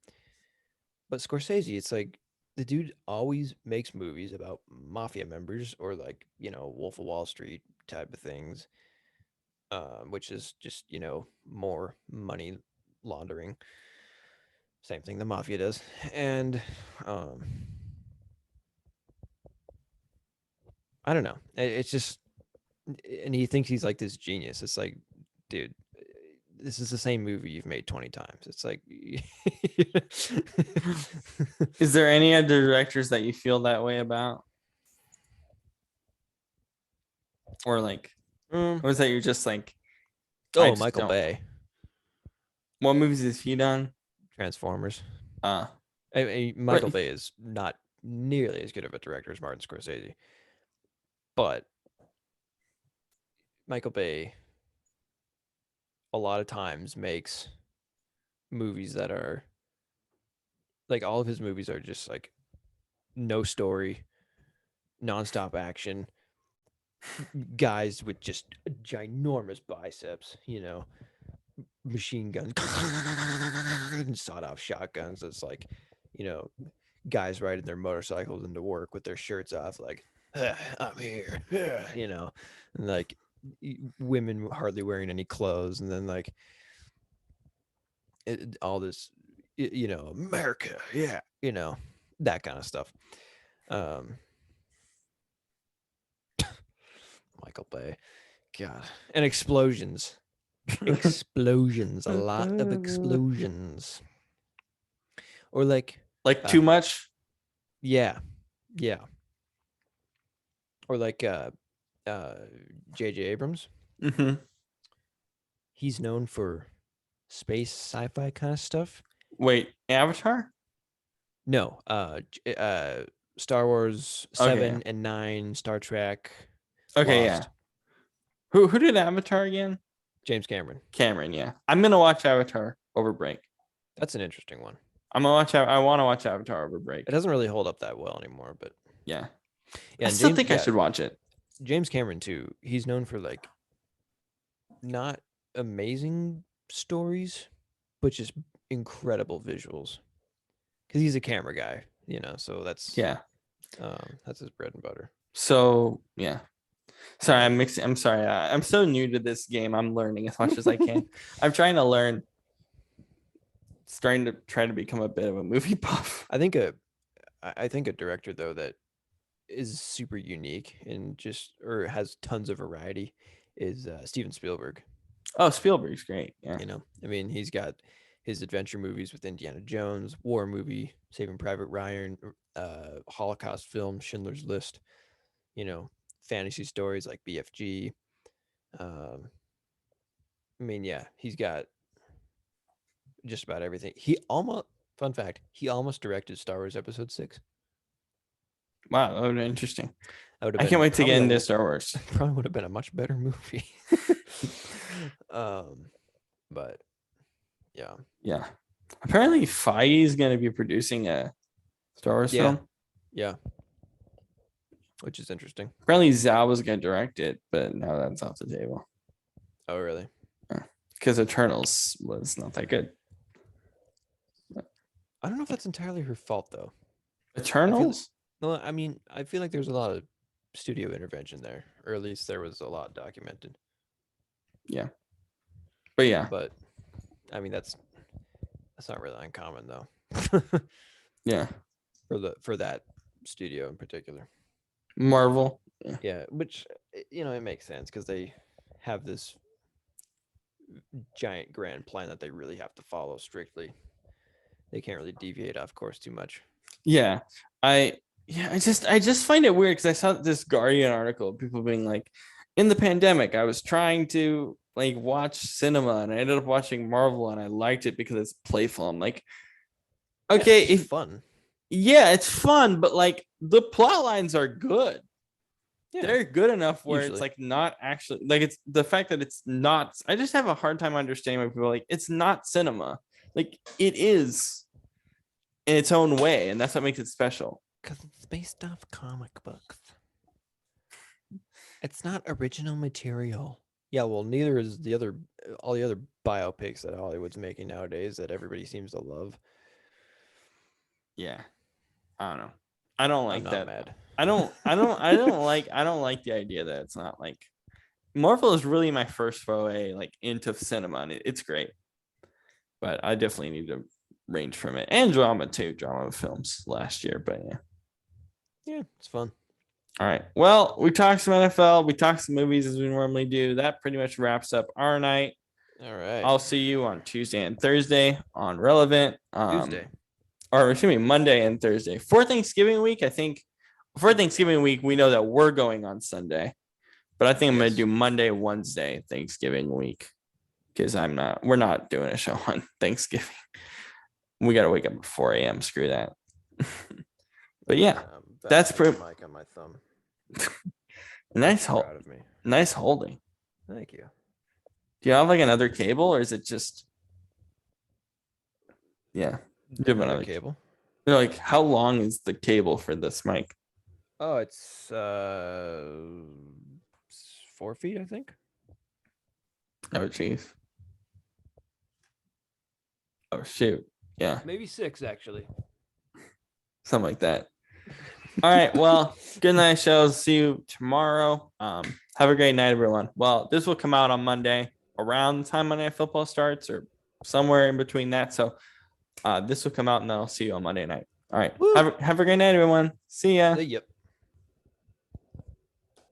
But Scorsese, it's like the dude always makes movies about mafia members or like, Wolf of Wall Street type of things, which is just, more money laundering. Same thing the mafia does. And um, I don't know. It's just, and he thinks he's like this genius. It's like, dude, this is the same movie you've made 20 times. It's like, Is there any other directors that you feel that way about? Or like, Mm. or is that you're just like, I just Michael don't. Bay, What movies has he done? Transformers. Uh, Michael but Bay is not nearly as good of a director as Martin Scorsese, but Michael Bay a lot of times makes movies that are like all of his movies are just like no story, nonstop action, guys with just ginormous biceps, machine guns and sawed off shotguns. It's like, you know, guys riding their motorcycles into work with their shirts off, like, I'm here, and like women hardly wearing any clothes. And then like all this, America, yeah, that kind of stuff. Um, Michael Bay, God, and explosions. Explosions, a lot of explosions. Or like too much. yeah, yeah. Or like uh JJ Abrams. Mm-hmm. He's known for space sci-fi kind of stuff. Wait, Avatar? No, Star Wars Okay, 7 and 9, Star Trek, okay, yeah. Lost. Who did Avatar again? James Cameron. Cameron, yeah. I'm gonna watch Avatar over break. That's an interesting one. I'm gonna watch. I want to watch Avatar over break. It doesn't really hold up that well anymore, but Yeah, yeah. I still think I should watch it. James Cameron too. He's known for like not amazing stories, but just incredible visuals. Because he's a camera guy, so that's his bread and butter. So yeah. Sorry, I'm mixing. I'm sorry. I'm so new to this game. I'm learning as much as I can. I'm trying to learn. Starting to try to become a bit of a movie buff. I think a director though that is super unique and or has tons of variety is Steven Spielberg. Oh, Spielberg's great. Yeah. I mean, he's got his adventure movies with Indiana Jones, war movie, Saving Private Ryan, Holocaust film, Schindler's List, fantasy stories like BFG. I mean, yeah, he's got just about everything. Fun fact, he almost directed Star Wars Episode 6. Wow, that would be interesting. I can't wait to get into Star Wars. Probably would have been a much better movie. But yeah. Yeah. Apparently Feige is going to be producing a Star Wars film. Yeah. Which is interesting. Apparently Zhao was going to direct it, but now that's off the table. Oh, really? Because Eternals was not that good. I don't know if that's entirely her fault, though. Eternals? I mean, I feel like there's a lot of studio intervention there, or at least there was a lot documented. Yeah. But yeah. But I mean, that's not really uncommon, though. Yeah. For that studio in particular. Marvel. Yeah, which it makes sense because they have this giant grand plan that they really have to follow strictly. They can't really deviate off course too much. Yeah. I just find it weird because I saw this Guardian article, people being like, in the pandemic, I was trying to like watch cinema and I ended up watching Marvel and I liked it because it's playful. I'm like, okay, it's fun. Yeah, it's fun, but like the plot lines are good. Yeah, they're good enough where usually. it's like not actually like it's the fact that it's not. I just have a hard time understanding why people are like it's not cinema. Like it is in its own way, and that's what makes it special. Because it's based off comic books. It's not original material. Yeah, well, neither is all the other biopics that Hollywood's making nowadays that everybody seems to love. Yeah, I don't know. I don't like I'm not that. mad. I don't like the idea that it's not like Marvel is really my first foray like into cinema, and it's great. But I definitely need to range from it and drama too. Drama films last year, but yeah, it's fun. All right. Well, we talked some NFL. We talked some movies as we normally do. That pretty much wraps up our night. All right. I'll see you on Tuesday and Thursday on Relevant. Tuesday. Or excuse me, Monday and Thursday. For Thanksgiving week, I think for Thanksgiving week, we know that we're going on Sunday. But I think I'm going to do Monday, Wednesday, Thanksgiving week. Because we're not doing a show on Thanksgiving. We got to wake up at 4 a.m. Screw that. But yeah, that's pretty. Mic on my thumb. Nice holding. Thank you. Do you have like another cable or is it just? Yeah. Do you have another cable? They're like, how long is the cable for this mic? Oh, it's 4 feet, I think. Oh, jeez. Oh, shoot. Yeah. Maybe 6, actually. Something like that. All right. Well, good night, shows. See you tomorrow. Have a great night, everyone. Well, this will come out on Monday around the time Monday Night Football starts or somewhere in between that. So this will come out and then I'll see you on Monday night. All right. Have a great night, everyone. See ya. Yep.